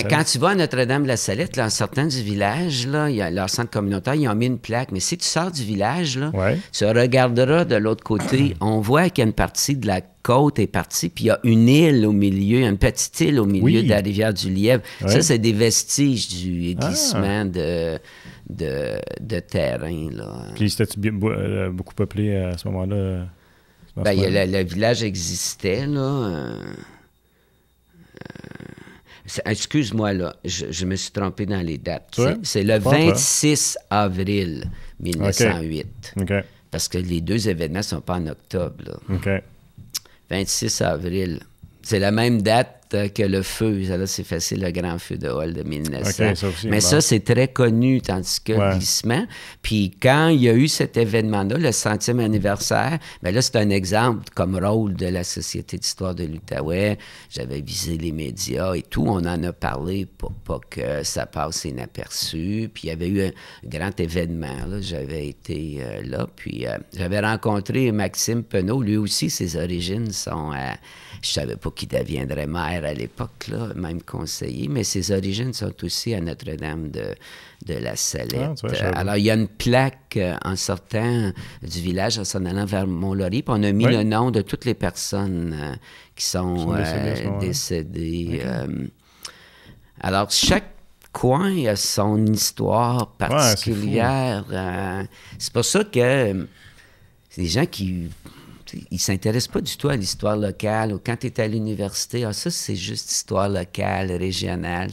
B: Quand tu vas à Notre-Dame-de-la-Salette, là, en sortant du village, là, il y a leur centre communautaire, ils ont mis une plaque. Mais si tu sors du village, là, tu regarderas de l'autre côté, on voit qu'il y a une partie de la côte est partie, puis il y a une île au milieu, une petite île au milieu de la rivière du Lièvre. Ça, c'est des vestiges du glissement de de terrain. Là.
A: Puis c'était beaucoup peuplé à ce moment-là?
B: Ben, le village existait, là. Excuse-moi, là, je me suis trompé dans les dates. C'est le 26 avril 1908.
A: Okay.
B: Parce que les deux événements ne sont pas en octobre. Là.
A: Okay.
B: 26 avril. C'est la même date que le feu. Ça, là, c'est facile, le grand feu de Hall de 1900.
A: Okay, ça aussi,
B: mais ça, c'est très connu, tandis que le glissement. Puis quand il y a eu cet événement-là, le 100e anniversaire, bien là, c'est un exemple comme rôle de la Société d'histoire de l'Outaouais. J'avais visé les médias et tout. On en a parlé pour pas que ça passe inaperçu. Puis il y avait eu un grand événement. Là. J'avais été là. Puis j'avais rencontré Maxime Penaud. Lui aussi, ses origines sont... je savais pas qu'il deviendrait maire à l'époque, là, même conseiller, mais ses origines sont aussi à Notre-Dame de la Salette. Alors, il y a une plaque en sortant du village, en s'en allant vers Mont-Laurier, puis on a mis le nom de toutes les personnes qui sont décédées. Alors, chaque coin a son histoire particulière. C'est pour ça que les gens qui... Ils ne s'intéressent pas du tout à l'histoire locale. Ou quand tu es à l'université, ça, c'est juste histoire locale, régionale.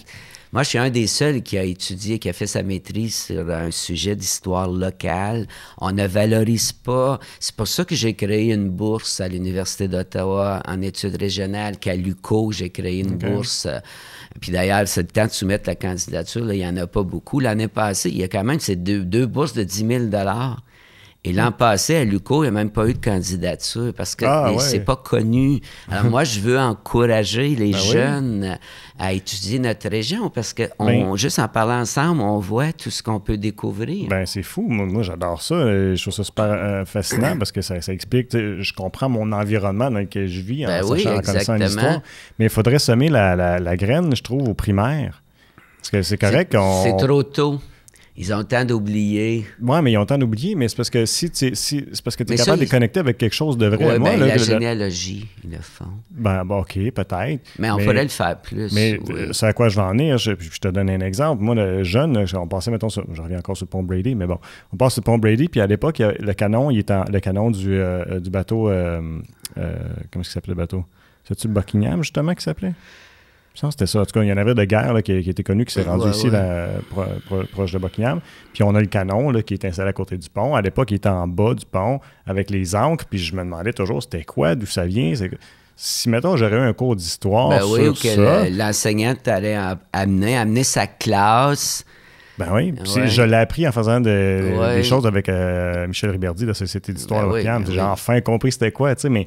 B: Moi, je suis un des seuls qui a étudié, qui a fait sa maîtrise sur un sujet d'histoire locale. On ne valorise pas. C'est pour ça que j'ai créé une bourse à l'Université d'Ottawa en études régionales, qu'à l'UQO, j'ai créé une bourse. Puis d'ailleurs, c'est le temps de soumettre la candidature. Là, il n'y en a pas beaucoup. L'année passée, il y a quand même ces deux bourses de 10 000 $. Et l'an passé, à l'UQO, il n'y a même pas eu de candidature parce que c'est pas connu. Alors moi, je veux encourager les jeunes à étudier notre région parce que juste en parlant ensemble, on voit tout ce qu'on peut découvrir.
A: Ben c'est fou. Moi, j'adore ça. Je trouve ça super fascinant parce que ça explique, je comprends mon environnement dans lequel je vis en connaissant l'histoire. Mais il faudrait semer la graine, je trouve, au primaire. Parce que c'est correct qu'on...
B: C'est trop tôt. Ils ont le temps d'oublier.
A: Oui, mais ils ont le temps d'oublier, mais c'est parce que c'est parce que tu es capable de les connecter avec quelque chose de vrai.
B: Oui, la généalogie, ils le font.
A: Bon, OK, peut-être.
B: Mais on pourrait le faire plus.
A: Mais c'est à quoi je vais en venir. Je te donne un exemple. Moi, le jeune, on passait, mettons, je reviens encore sur le pont Brady, mais bon, on passe sur le pont Brady, puis à l'époque, le canon, le canon du bateau, comment est-ce qu'il s'appelait le bateau? C'est-tu le Buckingham, justement, qui s'appelait? C'était ça. En tout cas, il y a un navire de guerre là, qui était connu, qui s'est rendu ici, proche de Buckingham. Puis on a le canon là, qui est installé à côté du pont. À l'époque, il était en bas du pont avec les ancres. Puis je me demandais toujours, c'était quoi, d'où ça vient? Si, mettons, j'aurais eu un cours d'histoire sur
B: ou que l'enseignante allait amener sa classe...
A: Ben oui, je l'ai appris en faisant des choses avec Michel Riberdy de la Société d'histoire de Buckingham. J'ai enfin compris c'était quoi, tu sais, mais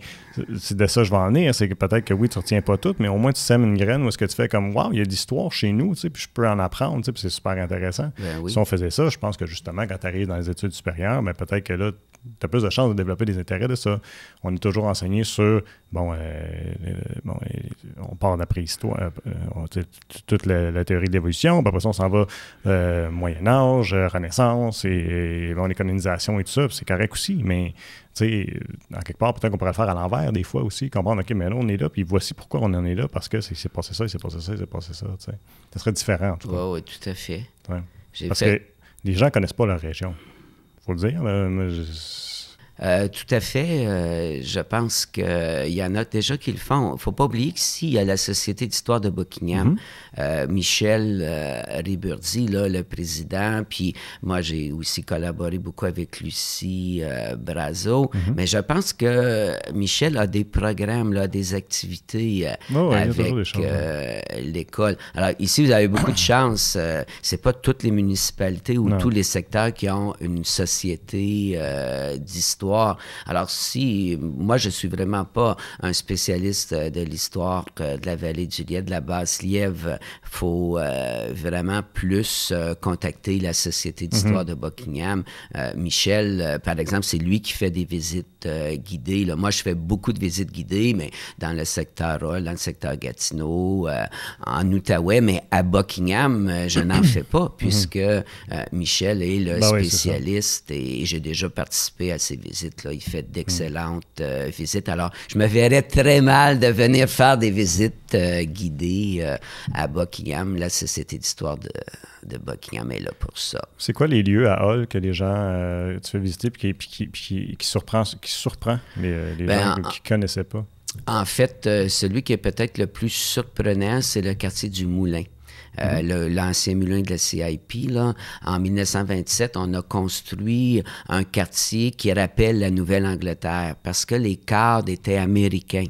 A: c'est de ça que je vais en venir. C'est que peut-être que oui, tu ne retiens pas tout, mais au moins tu sèmes une graine où est-ce que tu fais comme, wow, il y a de l'histoire chez nous, tu sais, puis je peux en apprendre, tu sais, puis c'est super intéressant. Si on faisait ça, je pense que justement, quand tu arrives dans les études supérieures, ben, peut-être que là, tu as plus de chances de développer des intérêts de ça. On est toujours enseigné sur, on part d'après histoire, toute la théorie de l'évolution, puis après ça, on s'en va Moyen-Âge, Renaissance, et les colonisations et tout ça, c'est correct aussi, mais tu sais, en quelque part, peut-être qu'on pourrait le faire à l'envers des fois aussi, comprendre, OK, mais là, on est là, puis voici pourquoi on en est là, parce que c'est passé ça, c'est passé ça, c'est passé ça, tu sais. Ça serait différent, en tout cas.
B: Oui, tout à fait.
A: Ouais. Parce que les gens ne connaissent pas leur région. Faut le dire, là.
B: Tout à fait. Je pense qu'il y en a déjà qui le font. Il ne faut pas oublier qu'ici, il y a la Société d'histoire de Buckingham. Michel Riberdy, là, le président, puis moi, j'ai aussi collaboré beaucoup avec Lucie Brazeau. Mais je pense que Michel a des programmes, là, des activités avec l'école. Alors, ici, vous avez beaucoup de chance. C'est pas toutes les municipalités ou tous les secteurs qui ont une société d'histoire. Alors, moi, je suis vraiment pas un spécialiste de l'histoire de la vallée du Lièvre, de la Basse-Lièvre. Il faut vraiment plus contacter la Société d'histoire de Buckingham. Michel, par exemple, c'est lui qui fait des visites guidées. Là. Moi, je fais beaucoup de visites guidées, mais dans le secteur Hall, dans le secteur Gatineau, en Outaouais, mais à Buckingham, je n'en fais pas, puisque Michel est le spécialiste et j'ai déjà participé à ces visites. Là. Il fait d'excellentes visites. Alors, je me verrais très mal de venir faire des visites guidées à Buckingham, la Société d'histoire de Buckingham est là pour ça.
A: C'est quoi les lieux à Hull que les gens tu fais visiter et qui surprend les gens qui ne connaissaient pas?
B: En fait, celui qui est peut-être le plus surprenant, c'est le quartier du Moulin. L'ancien moulin de la CIP, là, en 1927, on a construit un quartier qui rappelle la Nouvelle-Angleterre parce que les cadres étaient américains.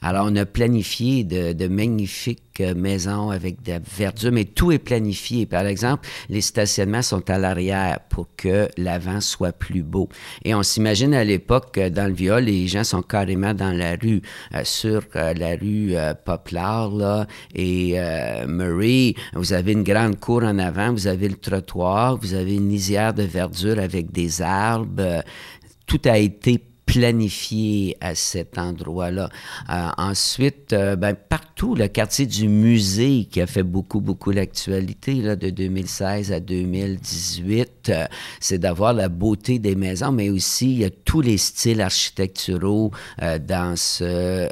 B: Alors, on a planifié de magnifiques maisons avec de la verdure, mais tout est planifié. Par exemple, les stationnements sont à l'arrière pour que l'avant soit plus beau. Et on s'imagine à l'époque, dans le Vieux-Hall, les gens sont carrément dans la rue, sur la rue Poplar, là, et Murray. Vous avez une grande cour en avant, vous avez le trottoir, vous avez une lisière de verdure avec des arbres. Tout a été planifié à cet endroit-là. Ensuite, partout, le quartier du musée qui a fait beaucoup l'actualité là, de 2016 à 2018, c'est d'avoir la beauté des maisons, mais aussi il y a tous les styles architecturaux dans ce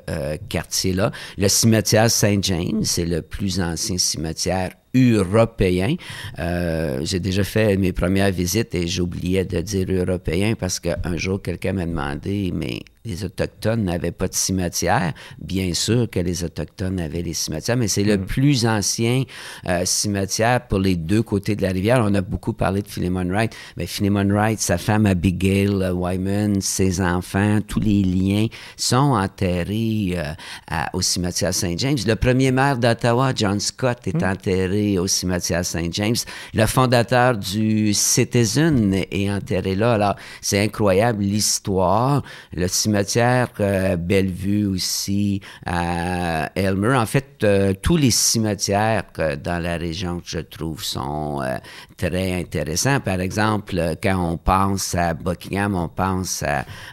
B: quartier-là. Le cimetière Saint-James, c'est le plus ancien cimetière européen. J'ai déjà fait mes premières visites et j'oubliais de dire européen parce qu'un jour, quelqu'un m'a demandé, mais les Autochtones n'avaient pas de cimetière. Bien sûr que les Autochtones avaient les cimetières, mais c'est le plus ancien cimetière pour les deux côtés de la rivière. On a beaucoup parlé de Philemon Wright. Mais Philemon Wright, sa femme Abigail Wyman, ses enfants, tous les liens sont enterrés au cimetière Saint-James. Le premier maire d'Ottawa, John Scott, est enterré au cimetière Saint-James. Le fondateur du Citizen est enterré là. Alors, c'est incroyable l'histoire. Le cimetière Bellevue aussi, à Aylmer. En fait, tous les cimetières dans la région que je trouve sont très intéressants. Par exemple, quand on pense à Buckingham, on pense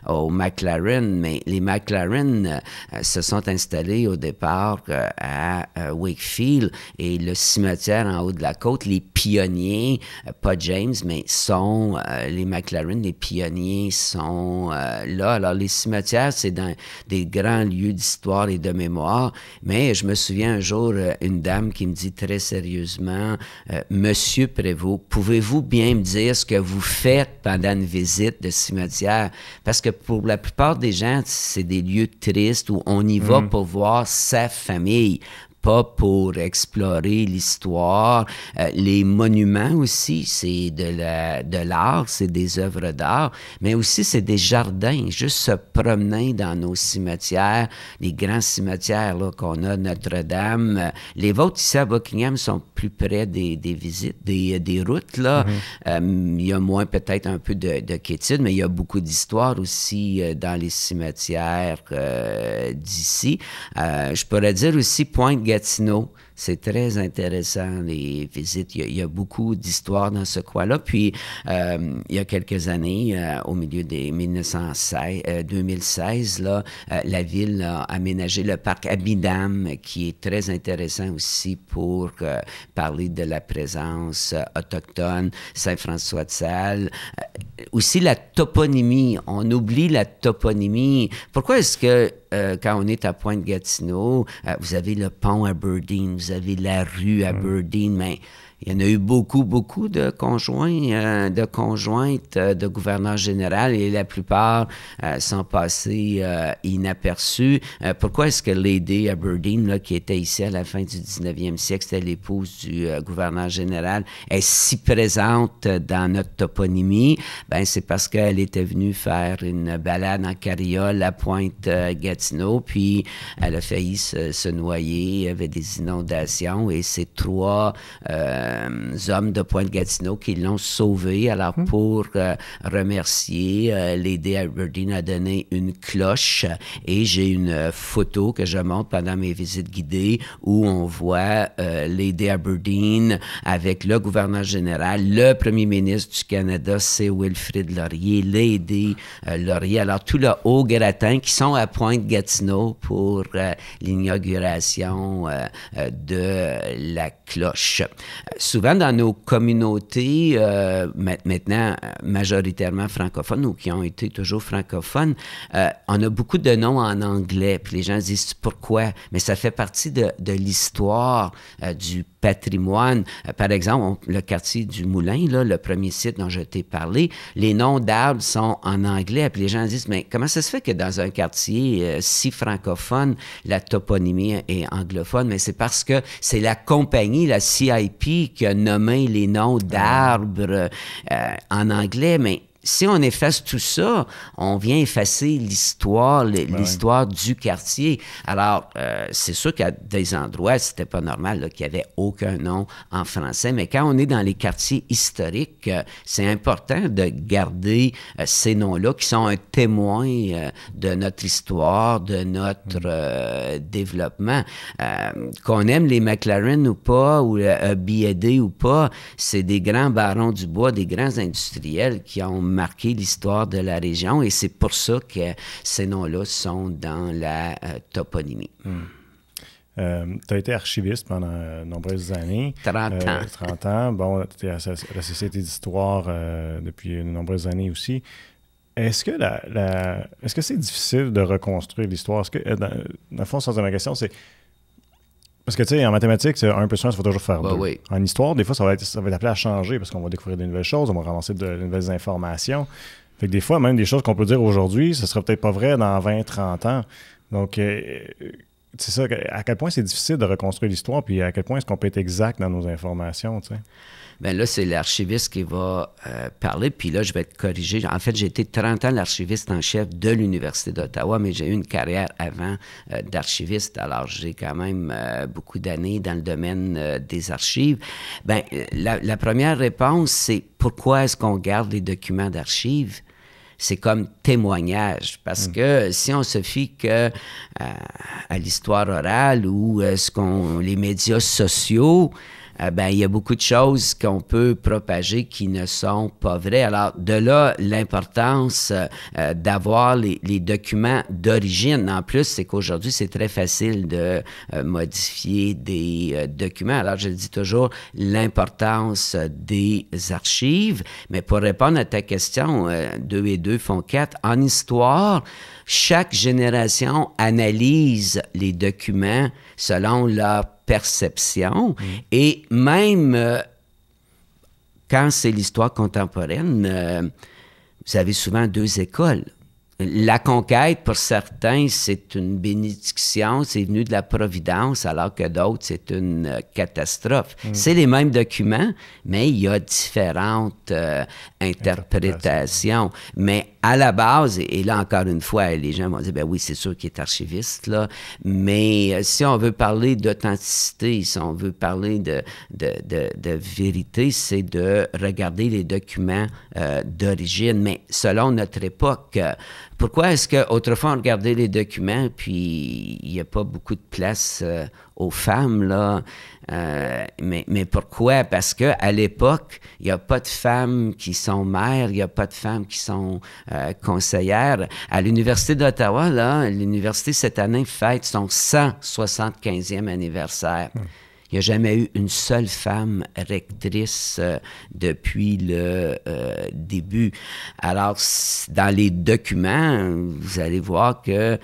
B: aux McLaren, mais les McLaren se sont installés au départ à Wakefield et le cimetière en haut de la côte, les pionniers, pas James, mais sont les McLaren, les pionniers sont là. Alors, les cimetières, c'est dans des grands lieux d'histoire et de mémoire, mais je me souviens un jour, une dame qui me dit très sérieusement, « Monsieur Prévost, pouvez-vous bien me dire ce que vous faites pendant une visite de cimetière? » Parce que pour la plupart des gens, c'est des lieux tristes où on y va pour voir sa famille, pas pour explorer l'histoire. Les monuments aussi, c'est de l'art, c'est des œuvres d'art, mais aussi c'est des jardins, juste se promener dans nos cimetières, les grands cimetières là, qu'on a, Notre-Dame. Les vôtres ici à Buckingham sont plus près des visites, des routes. Là. Il y a moins peut-être un peu de quiétude, mais il y a beaucoup d'histoire aussi dans les cimetières d'ici. Je pourrais dire aussi Pointe-Gatineau. C'est très intéressant, les visites. Il y a beaucoup d'histoires dans ce coin-là. Puis, il y a quelques années, au milieu des 2016, là, la ville a aménagé le parc Abidam, qui est très intéressant aussi pour parler de la présence autochtone, Saint-François-de-Sales. Aussi, la toponymie. On oublie la toponymie. Pourquoi est-ce que quand on est à Pointe-Gatineau, vous avez le pont Aberdeen, vous avez la rue Aberdeen, mais il y en a eu beaucoup de conjoints, de conjointes de gouverneur général et la plupart sont passés inaperçus. Pourquoi est-ce que Lady Aberdeen, là, qui était ici à la fin du 19e siècle, c'était l'épouse du gouverneur général, est si présente dans notre toponymie? Ben, c'est parce qu'elle était venue faire une balade en carriole à Pointe-Gatineau, puis elle a failli se noyer, il y avait des inondations et ces trois hommes de Pointe-Gatineau qui l'ont sauvée. Alors, pour remercier, Lady Aberdeen a donné une cloche et j'ai une photo que je montre pendant mes visites guidées où on voit Lady Aberdeen avec le gouverneur général, le premier ministre du Canada, c'est Wilfrid Laurier, Lady Laurier. Alors, tout le haut gratin qui sont à Pointe-Gatineau pour l'inauguration de la cloche. souvent dans nos communautés, maintenant majoritairement francophones ou qui ont été toujours francophones, on a beaucoup de noms en anglais. Puis les gens se disent pourquoi? Mais ça fait partie de l'histoire du patrimoine. Par exemple, le quartier du Moulin, là, le premier site dont je t'ai parlé, les noms d'arbres sont en anglais. Puis les gens disent, mais comment ça se fait que dans un quartier si francophone, la toponymie est anglophone? Mais c'est parce que c'est la compagnie, la CIP, qui a nommé les noms d'arbres en anglais. Mais si on efface tout ça, on vient effacer l'histoire du quartier. Alors, c'est sûr qu'à des endroits, c'était pas normal qu'il n'y avait aucun nom en français, mais quand on est dans les quartiers historiques, c'est important de garder ces noms-là qui sont un témoin de notre histoire, de notre développement. Qu'on aime les McLaren ou pas, ou B&D ou pas, c'est des grands barons du bois, des grands industriels qui ont marqué l'histoire de la région et c'est pour ça que ces noms-là sont dans la toponymie.
A: Tu as été archiviste pendant de nombreuses années.
B: 30 ans.
A: 30 ans. Bon, tu es à la Société d'histoire depuis de nombreuses années aussi. Est-ce que est-ce que c'est difficile de reconstruire l'histoire? Est-ce que, dans le fond, sans ma question, c'est... Parce que, tu sais, en mathématiques, 1 plus 1, ça va toujours faire 2.
B: Oui.
A: En histoire, des fois, ça va être appelé à changer parce qu'on va découvrir de nouvelles choses, on va ramasser de nouvelles informations. Fait que des fois, même des choses qu'on peut dire aujourd'hui, ce ne sera peut-être pas vrai dans 20, 30 ans. Donc, c'est ça, à quel point c'est difficile de reconstruire l'histoire, puis à quel point est-ce qu'on peut être exact dans nos informations, tu sais?
B: Bien là, c'est l'archiviste qui va parler, puis là, je vais te corriger. En fait, j'ai été 30 ans l'archiviste en chef de l'Université d'Ottawa, mais j'ai eu une carrière avant d'archiviste, alors j'ai quand même beaucoup d'années dans le domaine des archives. Bien, la première réponse, c'est pourquoi est-ce qu'on garde les documents d'archives? C'est comme témoignage, parce que si on se fie que à l'histoire orale ou les médias sociaux, ben, il y a beaucoup de choses qu'on peut propager qui ne sont pas vraies. Alors, de là, l'importance d'avoir les documents d'origine. En plus, c'est qu'aujourd'hui, c'est très facile de modifier des documents. Alors, je dis toujours l'importance des archives. Mais pour répondre à ta question, 2 et 2 font 4. En histoire, chaque génération analyse les documents selon leur perception et même quand c'est l'histoire contemporaine, vous avez souvent 2 écoles. La conquête, pour certains, c'est une bénédiction, c'est venu de la providence, alors que d'autres, c'est une catastrophe. C'est les mêmes documents, mais il y a différentes interprétations. Mais à la base, et là encore une fois, les gens vont dire, ben oui, c'est sûr qu'il est archiviste, là, mais si on veut parler d'authenticité, si on veut parler de vérité, c'est de regarder les documents d'origine. Mais selon notre époque, pourquoi est-ce qu'autrefois on regardait les documents puis il n'y a pas beaucoup de place aux femmes, là? Mais pourquoi? Parce qu'à l'époque, il n'y a pas de femmes qui sont mères, il n'y a pas de femmes qui sont conseillères. À l'Université d'Ottawa, là, l'université cette année fête son 175e anniversaire. Il n'y a jamais eu une seule femme rectrice depuis le début. Alors, dans les documents, vous allez voir que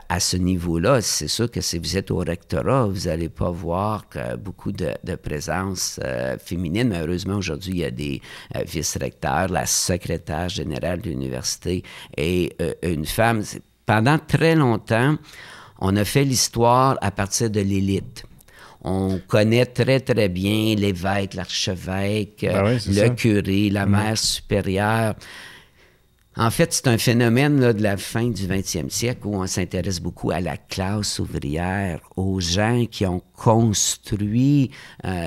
B: à ce niveau-là, c'est sûr que si vous êtes au rectorat, vous n'allez pas voir beaucoup de présence féminine. Mais heureusement, aujourd'hui, il y a des vice-recteurs, la secrétaire générale de l'université et une femme. Pendant très longtemps, on a fait l'histoire à partir de l'élite. On connaît très, très bien l'évêque, l'archevêque, le curé, la mère supérieure. En fait, c'est un phénomène là, de la fin du 20e siècle où on s'intéresse beaucoup à la classe ouvrière, aux gens qui ont construit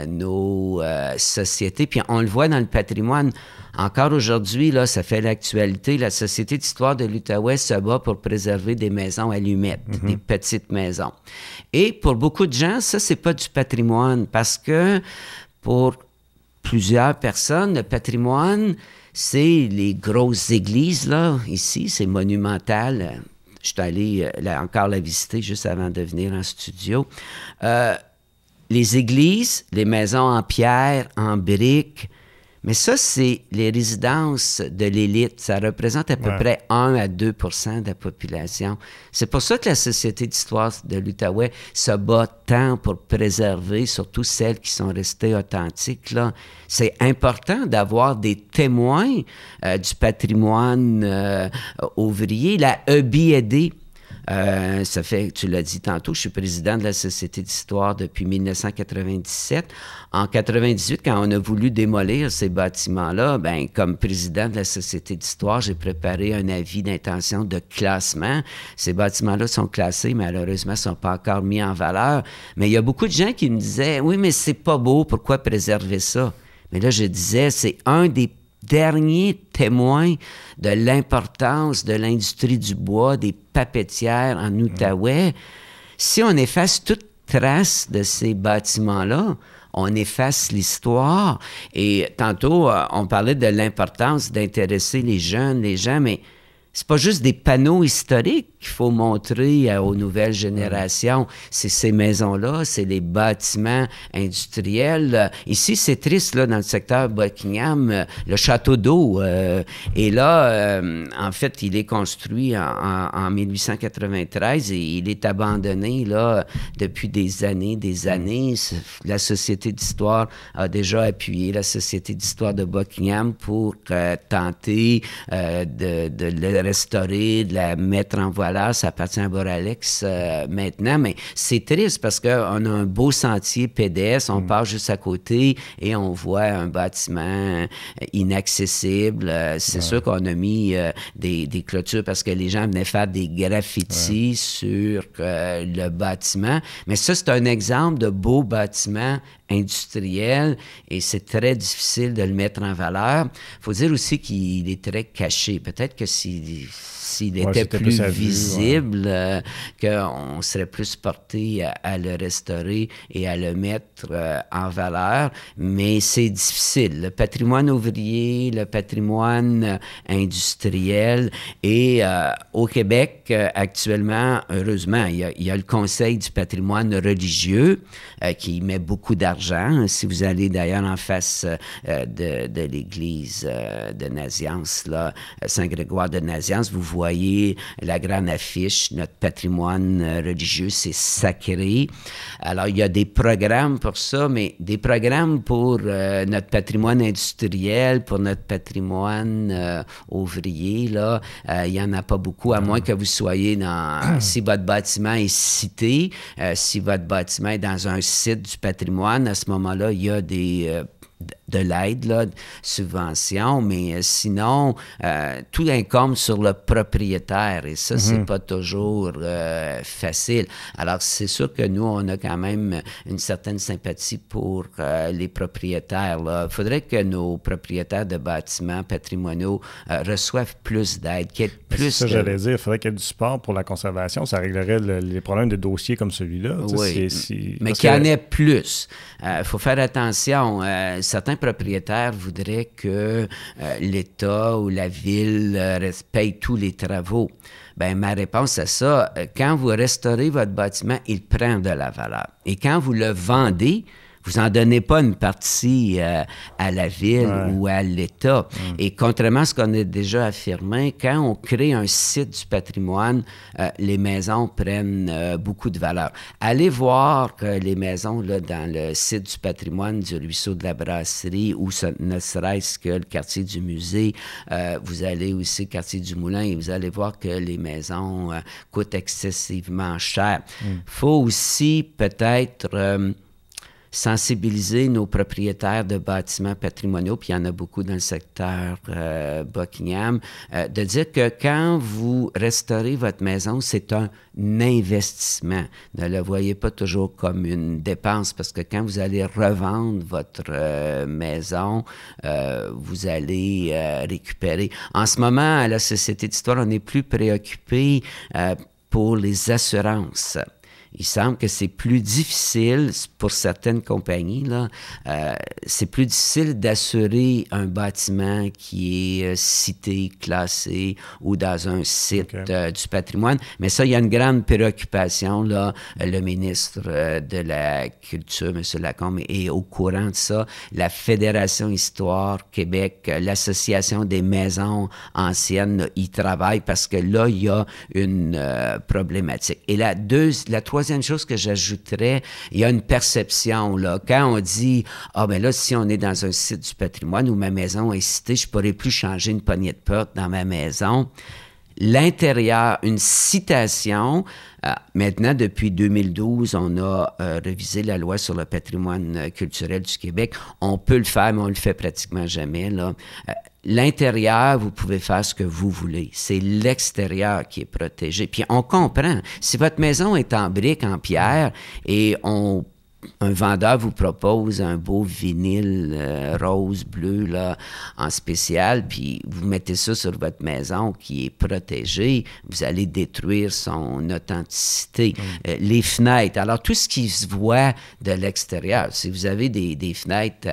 B: nos sociétés. Puis on le voit dans le patrimoine. Encore aujourd'hui, là, ça fait l'actualité. La Société d'histoire de l'Outaouais se bat pour préserver des maisons allumettes, des petites maisons. Et pour beaucoup de gens, ça, c'est pas du patrimoine parce que pour plusieurs personnes, le patrimoine, c'est les grosses églises, là, ici, c'est monumental. Je suis allé encore la visiter juste avant de venir en studio. les églises, les maisons en pierre, en briques, mais ça, c'est les résidences de l'élite. Ça représente à peu près 1 à 2 de la population. C'est pour ça que la Société d'histoire de l'Outaouais se bat tant pour préserver, surtout celles qui sont restées authentiques, là. C'est important d'avoir des témoins du patrimoine ouvrier. La EBIED, ça fait, tu l'as dit tantôt, je suis président de la Société d'histoire depuis 1997. En 98, quand on a voulu démolir ces bâtiments-là, ben, comme président de la Société d'histoire, j'ai préparé un avis d'intention de classement. Ces bâtiments-là sont classés, malheureusement, ne sont pas encore mis en valeur. Mais il y a beaucoup de gens qui me disaient, oui, mais c'est pas beau, pourquoi préserver ça? Mais là, je disais, c'est un des dernier témoin de l'importance de l'industrie du bois, des papetières en Outaouais. Si on efface toute trace de ces bâtiments-là, on efface l'histoire. Et tantôt, on parlait de l'importance d'intéresser les jeunes, les gens, mais c'est pas juste des panneaux historiques qu'il faut montrer aux nouvelles générations. C'est ces maisons-là, c'est les bâtiments industriels. Ici, c'est triste, là, dans le secteur Buckingham, le château d'eau. Et là, en fait, il est construit en 1893 et il est abandonné, là, depuis des années, des années. La Société d'histoire a déjà appuyé la Société d'histoire de Buckingham pour tenter de le restaurer, de la mettre en valeur. Ça appartient à Boralex maintenant, mais c'est triste parce qu'on a un beau sentier pédestre, on part juste à côté et on voit un bâtiment inaccessible. C'est sûr qu'on a mis des clôtures parce que les gens venaient faire des graffitis sur le bâtiment, mais ça, c'est un exemple de beau bâtiment industriel et c'est très difficile de le mettre en valeur. Il faut dire aussi qu'il est très caché. Peut-être que s'il était plus visible, qu'on serait plus porté à le restaurer et à le mettre en valeur, mais c'est difficile. Le patrimoine ouvrier, le patrimoine industriel et au Québec, actuellement, heureusement, il y a le Conseil du patrimoine religieux qui met beaucoup d'argent. Si vous allez d'ailleurs en face de l'église de Naziance, là, Saint-Grégoire de Naziance, vous voyez la grande affiche, notre patrimoine religieux, c'est sacré. Alors, il y a des programmes pour ça, mais des programmes pour notre patrimoine industriel, pour notre patrimoine ouvrier, là, il n'y en a pas beaucoup, à moins que vous soyez dans... si votre bâtiment est cité, si votre bâtiment est dans un site du patrimoine, à ce moment-là, il y a de l'aide, là, de subvention, mais sinon, tout incombe sur le propriétaire et ça, c'est pas toujours facile. Alors, c'est sûr que nous, on a quand même une certaine sympathie pour les propriétaires. Il faudrait que nos propriétaires de bâtiments patrimoniaux reçoivent plus d'aide, qu'il y ait plus...
A: C'est ça, j'allais dire, il faudrait qu'il y ait du support pour la conservation. Ça réglerait les problèmes de dossiers comme celui-là.
B: Oui, mais qu'il y en ait plus. Il faut faire attention. Certains propriétaires voudraient que l'État ou la ville paye tous les travaux. Bien, ma réponse à ça, quand vous restaurez votre bâtiment, il prend de la valeur. Et quand vous le vendez, vous n'en donnez pas une partie à la ville ou à l'État. Et contrairement à ce qu'on a déjà affirmé, quand on crée un site du patrimoine, les maisons prennent beaucoup de valeur. Allez voir les maisons là, dans le site du patrimoine du Ruisseau de la Brasserie ou ne serait-ce que le quartier du musée. Vous allez aussi au quartier du Moulin et vous allez voir que les maisons coûtent excessivement cher. Il faut aussi peut-être... sensibiliser nos propriétaires de bâtiments patrimoniaux, puis il y en a beaucoup dans le secteur Buckingham, de dire que quand vous restaurez votre maison, c'est un investissement. Ne le voyez pas toujours comme une dépense, parce que quand vous allez revendre votre maison, vous allez récupérer. En ce moment, à la Société d'histoire, on est plus préoccupé pour les assurances. il semble que c'est plus difficile pour certaines compagnies, là, c'est plus difficile d'assurer un bâtiment qui est cité, classé ou dans un site du patrimoine. Mais ça, il y a une grande préoccupation, là. Le ministre de la Culture, M. Lacombe, est au courant de ça. La Fédération Histoire Québec, l'Association des maisons anciennes, y travaille parce que là, il y a une problématique. Et la troisième chose que j'ajouterais, il y a une perception, là. Quand on dit, ben là, si on est dans un site du patrimoine où ma maison est citée, je ne pourrai plus changer une poignée de porte dans ma maison. L'intérieur, une citation, maintenant, depuis 2012, on a révisé la loi sur le patrimoine culturel du Québec. On peut le faire, mais on le fait pratiquement jamais, là. L'intérieur, vous pouvez faire ce que vous voulez. C'est l'extérieur qui est protégé. Puis on comprend. Si votre maison est en briques, en pierre, et un vendeur vous propose un beau vinyle rose, bleu, là, en spécial, puis vous mettez ça sur votre maison qui est protégée, vous allez détruire son authenticité. Les fenêtres, alors tout ce qui se voit de l'extérieur, si vous avez des fenêtres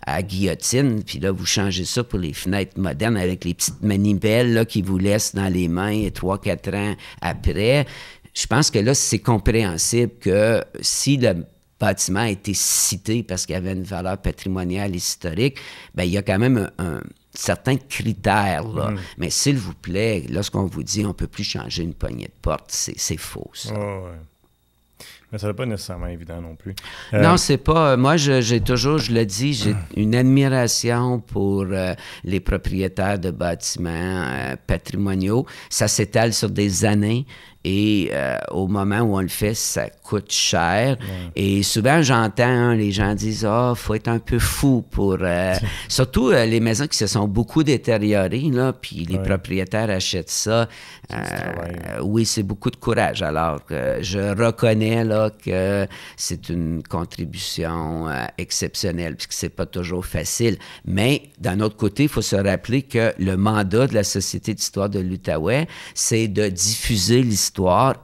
B: à guillotine, puis là, vous changez ça pour les fenêtres modernes avec les petites manivelles là, qui vous laissent dans les mains 3-4 ans après, je pense que là, c'est compréhensible que si le bâtiment a été cité parce qu'il y avait une valeur patrimoniale historique, bien, il y a quand même un certain critère, là. Mais s'il vous plaît, lorsqu'on vous dit on ne peut plus changer une poignée de porte, c'est faux, ça.
A: Mais ça n'est pas nécessairement évident non plus.
B: Non, c'est pas... Moi, j'ai toujours, je le dis, j'ai une admiration pour les propriétaires de bâtiments patrimoniaux. Ça s'étale sur des années. Et au moment où on le fait, ça coûte cher. Et souvent, j'entends les gens dire « faut être un peu fou pour... surtout les maisons qui se sont beaucoup détériorées, là, puis les propriétaires achètent ça. Oui, c'est beaucoup de courage. Alors, je reconnais là, que c'est une contribution exceptionnelle, puisque c'est pas toujours facile. Mais, d'un autre côté, il faut se rappeler que le mandat de la Société d'histoire de l'Outaouais, c'est de diffuser l'histoire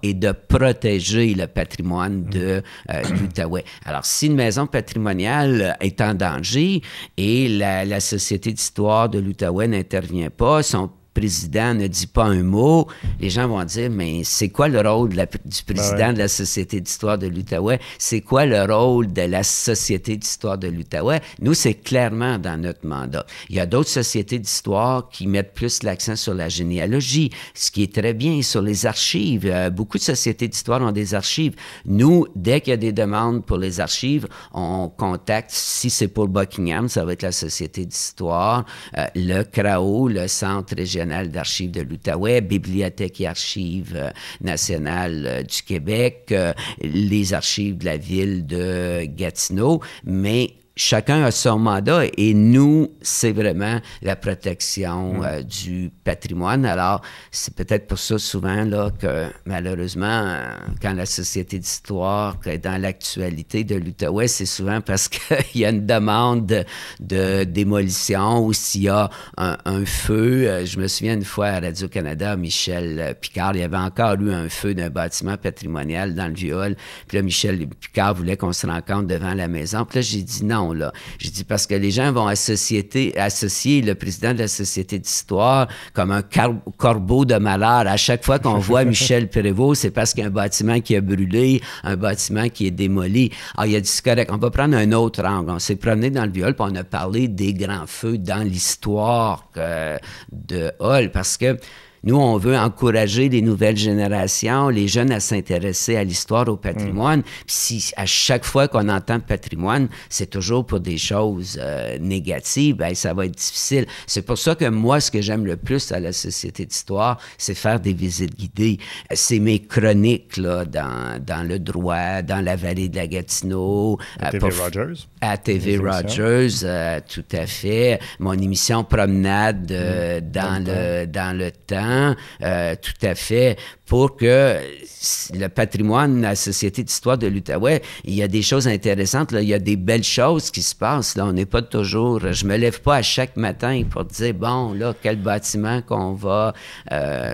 B: et de protéger le patrimoine de l'Outaouais. Alors, si une maison patrimoniale est en danger et la Société d'histoire de l'Outaouais n'intervient pas, son président ne dit pas un mot, les gens vont dire, mais c'est quoi le rôle du président de la Société d'histoire de l'Outaouais? C'est quoi le rôle de la Société d'histoire de l'Outaouais? Nous, c'est clairement dans notre mandat. Il y a d'autres sociétés d'histoire qui mettent plus l'accent sur la généalogie, ce qui est très bien, sur les archives. Beaucoup de sociétés d'histoire ont des archives. Nous, dès qu'il y a des demandes pour les archives, on contacte, si c'est pour Buckingham, ça va être la Société d'histoire, le CRAO, le Centre régional d'archives de l'Outaouais, Bibliothèque et Archives nationales du Québec, les archives de la ville de Gatineau, mais chacun a son mandat et nous, c'est vraiment la protection du patrimoine. Alors, c'est peut-être pour ça souvent là, que malheureusement, quand la Société d'histoire est dans l'actualité de l'Outaouais, c'est souvent parce qu'il y a une demande de démolition ou s'il y a un feu. Je me souviens une fois à Radio-Canada, Michel Picard, il y avait encore eu un feu d'un bâtiment patrimonial dans le Viol. Puis là, Michel Picard voulait qu'on se rencontre devant la maison. Puis là, j'ai dit non. Là. J'ai dit parce que les gens vont associer le président de la Société d'histoire comme un corbeau de malheur. À chaque fois qu'on voit Michel Prévost, c'est parce qu'il y a un bâtiment qui a brûlé, un bâtiment qui est démoli. Alors, il a dit, c'est correct, on va prendre un autre angle. On s'est promené dans le Viol, puis on a parlé des grands feux dans l'histoire de Hull, parce que nous, on veut encourager les nouvelles générations, les jeunes à s'intéresser à l'histoire, au patrimoine. Puis si à chaque fois qu'on entend patrimoine, c'est toujours pour des choses négatives, bien, ça va être difficile. C'est pour ça que moi, ce que j'aime le plus à la Société d'histoire, c'est faire des visites guidées. C'est mes chroniques là, dans le droit, dans la vallée de la Gatineau.
A: À TV Rogers.
B: À TV Rogers, tout à fait. Mon émission Promenade dans le temps. bâtiment, tout à fait, pour que le patrimoine, la Société d'histoire de l'Outaouais, il y a des choses intéressantes, là, il y a des belles choses qui se passent. Là, on n'est pas toujours... Je me lève pas à chaque matin pour dire, bon, là, quel bâtiment qu'on va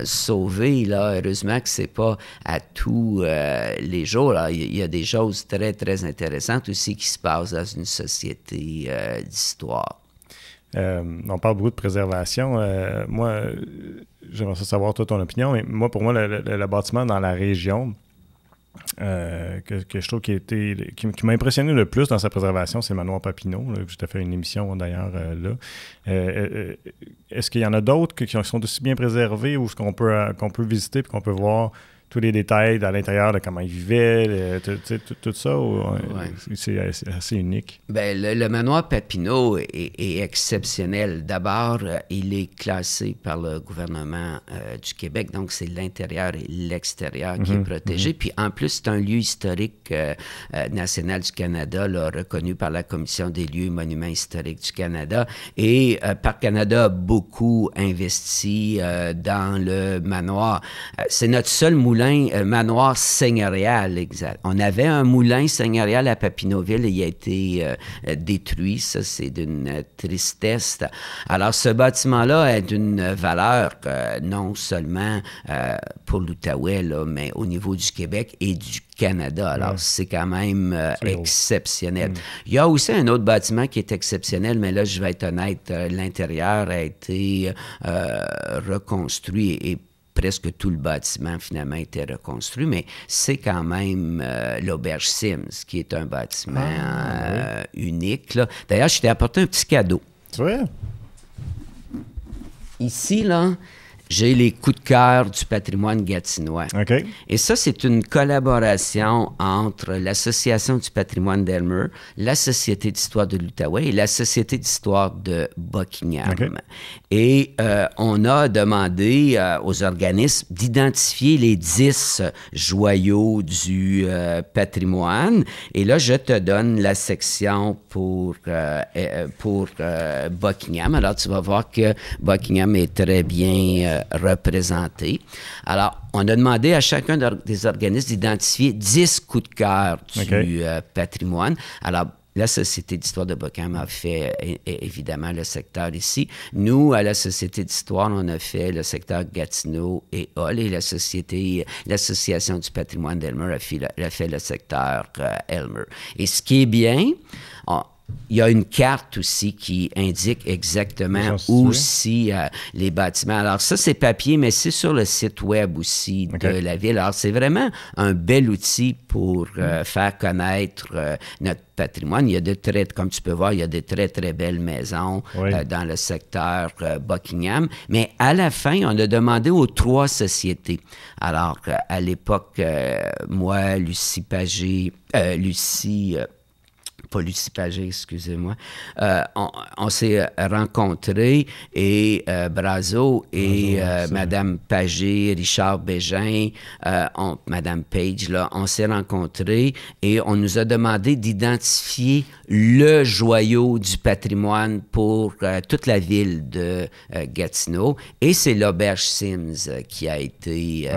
B: sauver. Là. Heureusement que c'est pas à tous les jours. Là. Il y a des choses très, très intéressantes aussi qui se passent dans une société d'histoire.
A: On parle beaucoup de préservation. Moi, j'aimerais savoir toi ton opinion. Mais moi, pour moi, le bâtiment dans la région que je trouve qui m'a impressionné le plus dans sa préservation, c'est le manoir Papineau. J'ai fait une émission d'ailleurs là. Est-ce qu'il y en a d'autres qui sont aussi bien préservés ou qu'on peut visiter et qu'on peut voir tous les détails à l'intérieur de comment ils vivaient, tout ça, c'est assez unique? Bien,
B: le manoir Papineau est exceptionnel. D'abord, il est classé par le gouvernement du Québec, donc c'est l'intérieur et l'extérieur qui est protégé. Puis en plus, c'est un lieu historique national du Canada, là, reconnu par la Commission des lieux et monuments historiques du Canada. Et Parc Canada a beaucoup investi dans le manoir. C'est notre seul manoir seigneurial, exact. On avait un moulin seigneurial à Papineauville et il a été détruit. Ça, c'est d'une tristesse. Alors, ce bâtiment-là est d'une valeur non seulement pour l'Outaouais, là, mais au niveau du Québec et du Canada. Alors, c'est quand même exceptionnel. Il y a aussi un autre bâtiment qui est exceptionnel, mais là, je vais être honnête, l'intérieur a été reconstruit et presque tout le bâtiment, finalement, a été reconstruit, mais c'est quand même l'Auberge Sims, qui est un bâtiment unique. Là. D'ailleurs, je t'ai apporté un petit cadeau.
A: C'est vrai?
B: Ici, là, j'ai les coups de cœur du patrimoine gatinois.
A: Okay.
B: Et ça, c'est une collaboration entre l'Association du patrimoine d'Aylmer, la Société d'histoire de l'Outaouais et la Société d'histoire de Buckingham. Okay. Et on a demandé aux organismes d'identifier les 10 joyaux du patrimoine. Et là, je te donne la section pour Buckingham. Alors, tu vas voir que Buckingham est très bien représenté. Alors, on a demandé à chacun des organismes d'identifier 10 coups de cœur du patrimoine. Alors, la Société d'histoire de Buckingham a fait évidemment le secteur ici. Nous, à la Société d'histoire, on a fait le secteur Gatineau et Hull et l'Association du patrimoine d'Aylmer a fait le secteur Aylmer. Et ce qui est bien, il y a une carte aussi qui indique exactement où les bâtiments. Alors ça, c'est papier, mais c'est sur le site web aussi de la ville. Alors c'est vraiment un bel outil pour faire connaître notre patrimoine. Il y a comme tu peux voir, il y a de très, très belles maisons dans le secteur Buckingham. Mais à la fin, on a demandé aux 3 sociétés. Alors, à l'époque, moi, Lucie Pagé, pas Lucie Pagé, excusez-moi, on s'est rencontrés et Brazo et Mme Pagé, Richard Bégin, Mme Page, là, on s'est rencontrés et on nous a demandé d'identifier le joyau du patrimoine pour toute la ville de Gatineau et c'est l'Auberge Sims qui a été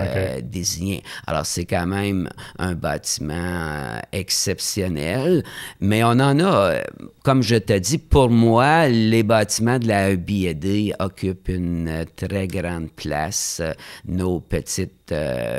B: désigné. Alors, c'est quand même un bâtiment exceptionnel, mais on en a, comme je t'ai dit, pour moi, les bâtiments de la EBD occupent une très grande place. Nos petites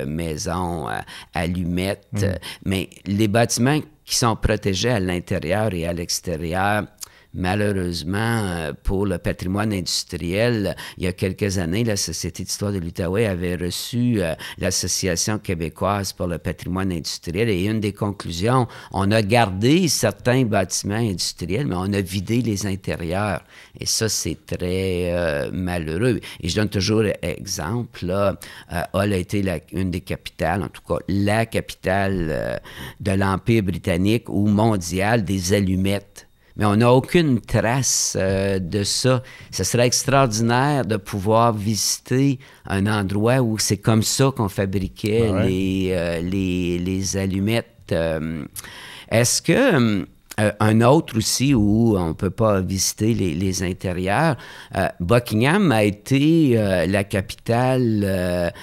B: maisons allumettes, mais les bâtiments qui sont protégés à l'intérieur et à l'extérieur, malheureusement, pour le patrimoine industriel, il y a quelques années, la Société d'histoire de l'Outaouais avait reçu l'Association québécoise pour le patrimoine industriel et une des conclusions, on a gardé certains bâtiments industriels, mais on a vidé les intérieurs. Et ça, c'est très malheureux. Et je donne toujours exemple, là, Hull a été une des capitales, en tout cas la capitale de l'Empire britannique ou mondial des allumettes. Mais on n'a aucune trace de ça. Ce serait extraordinaire de pouvoir visiter un endroit où c'est comme ça qu'on fabriquait les allumettes. Est-ce que Un autre aussi où on ne peut pas visiter les intérieurs. Buckingham a été la capitale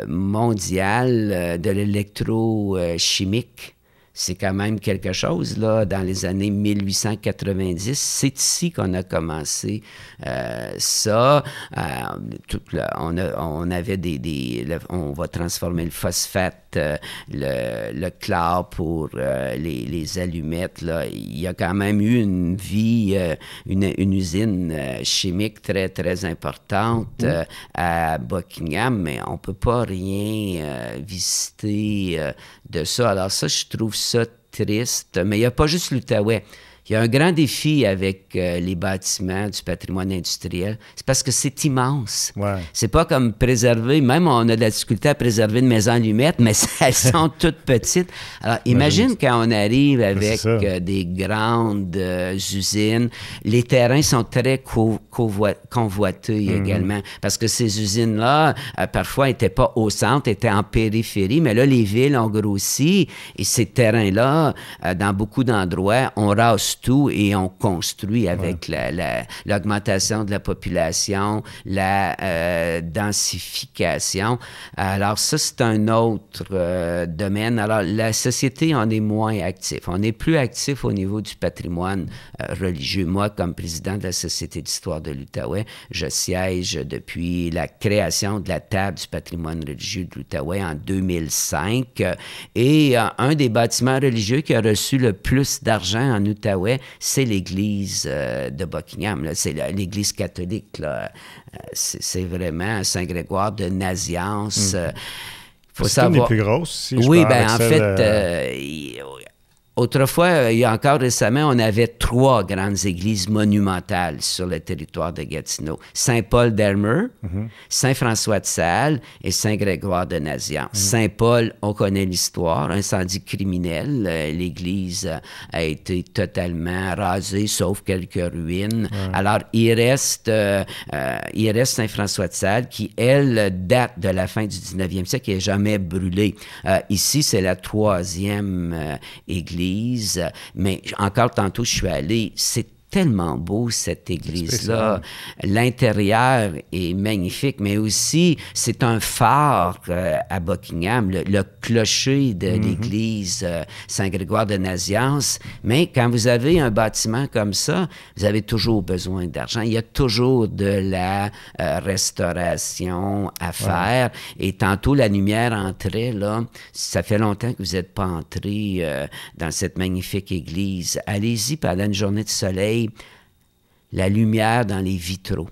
B: mondiale de l'électrochimique. C'est quand même quelque chose, là, dans les années 1890. C'est ici qu'on a commencé ça. On avait on va transformer le phosphate, le chlore pour les allumettes. Là. Il y a quand même eu une vie, une usine chimique très, très importante à Buckingham, mais on ne peut pas rien visiter de ça. Alors ça, je trouve ça triste. Mais il n'y a pas juste l'Outaouais. Il y a un grand défi avec les bâtiments du patrimoine industriel. C'est parce que c'est immense.
A: Ouais.
B: C'est pas comme préserver, même on a de la difficulté à préserver une maison allumettes, mais elles sont toutes petites. Alors, imagine quand on arrive avec des grandes usines. Les terrains sont très convoités également, parce que ces usines-là, parfois, n'étaient pas au centre, étaient en périphérie, mais là, les villes ont grossi, et ces terrains-là, dans beaucoup d'endroits, on rase tout et on construit avec l'augmentation de la population, la densification. Alors ça, c'est un autre domaine. Alors la société en est moins active. On est plus actif au niveau du patrimoine religieux. Moi, comme président de la Société d'histoire de l'Outaouais, je siège depuis la création de la table du patrimoine religieux de l'Outaouais en 2005. Et un des bâtiments religieux qui a reçu le plus d'argent en Outaouais, c'est l'église de Buckingham. C'est l'église catholique. Là. C'est vraiment Saint-Grégoire de Nazianze.
A: Faut savoir... une des plus grosses, si
B: oui, bien, en fait, autrefois, il y a encore récemment, on avait 3 grandes églises monumentales sur le territoire de Gatineau. Saint-Paul d'Elmer, Saint-François de Sales et Saint-Grégoire de Nazianze. Saint-Paul, on connaît l'histoire, incendie criminel. L'église a été totalement rasée, sauf quelques ruines. Alors, il reste Saint-François de Sales qui, elle, date de la fin du 19e siècle et n'est jamais brûlée. Ici, c'est la 3e église. Mais encore tantôt, je suis allé, c'est tellement beau, cette église-là. L'intérieur est magnifique, mais aussi, c'est un phare à Buckingham, le clocher de l'église Saint-Grégoire de Nazianze. Mais quand vous avez un bâtiment comme ça, vous avez toujours besoin d'argent. Il y a toujours de la restauration à faire. Et tantôt, la lumière entrait, là. Ça fait longtemps que vous n'êtes pas entré dans cette magnifique église. Allez-y pendant une journée de soleil. La lumière dans les vitraux.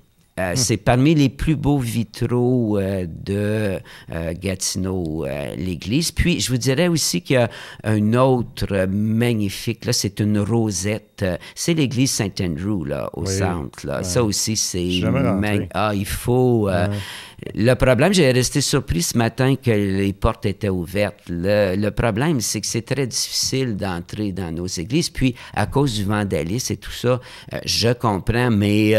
B: C'est parmi les plus beaux vitraux de Gatineau, l'église. Puis, je vous dirais aussi qu'il y a un autre magnifique, là, c'est une rosette. C'est l'église Saint-Andrew, là, au centre. Là. Ça aussi, c'est... il faut... Le problème, j'ai resté surpris ce matin que les portes étaient ouvertes. Le problème, c'est que c'est très difficile d'entrer dans nos églises. Puis, à cause du vandalisme et tout ça, je comprends, mais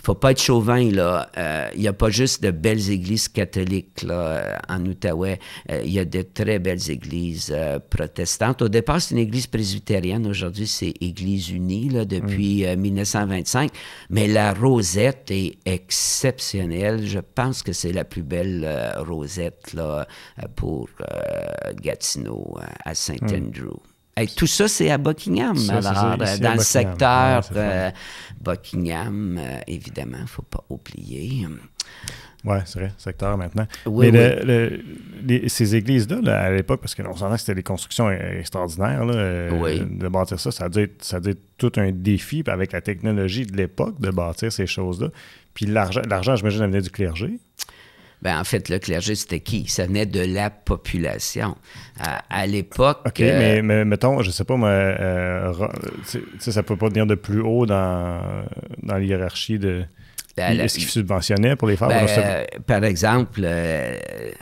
B: faut pas être chauvin, là. Il n'y a pas juste de belles églises catholiques, là, en Outaouais. Il y a de très belles églises protestantes. Au départ, c'est une église presbytérienne. Aujourd'hui, c'est Église unie, là, depuis 1925. Mais la rosette est exceptionnelle. Je pense que c'est la plus belle rosette, là, pour Gatineau, à Saint-Andrew. Et tout ça, c'est à Buckingham. Alors, dans le secteur Buckingham, évidemment, il ne faut pas oublier.
A: Oui, c'est vrai, secteur maintenant.
B: Oui,
A: mais ces églises-là, là, à l'époque, parce qu'on s'entend que c'était des constructions extraordinaires, là, de bâtir ça, ça a dû être tout un défi avec la technologie de l'époque de bâtir ces choses-là. Puis l'argent, j'imagine, venait du clergé.
B: Ben, en fait, le clergé, c'était qui? Ça venait de la population. À l'époque...
A: OK, mais mettons, je sais pas, ça peut pas venir de plus haut dans la hiérarchie de... Est-ce qu'il subventionnait pour les faire?
B: Par exemple,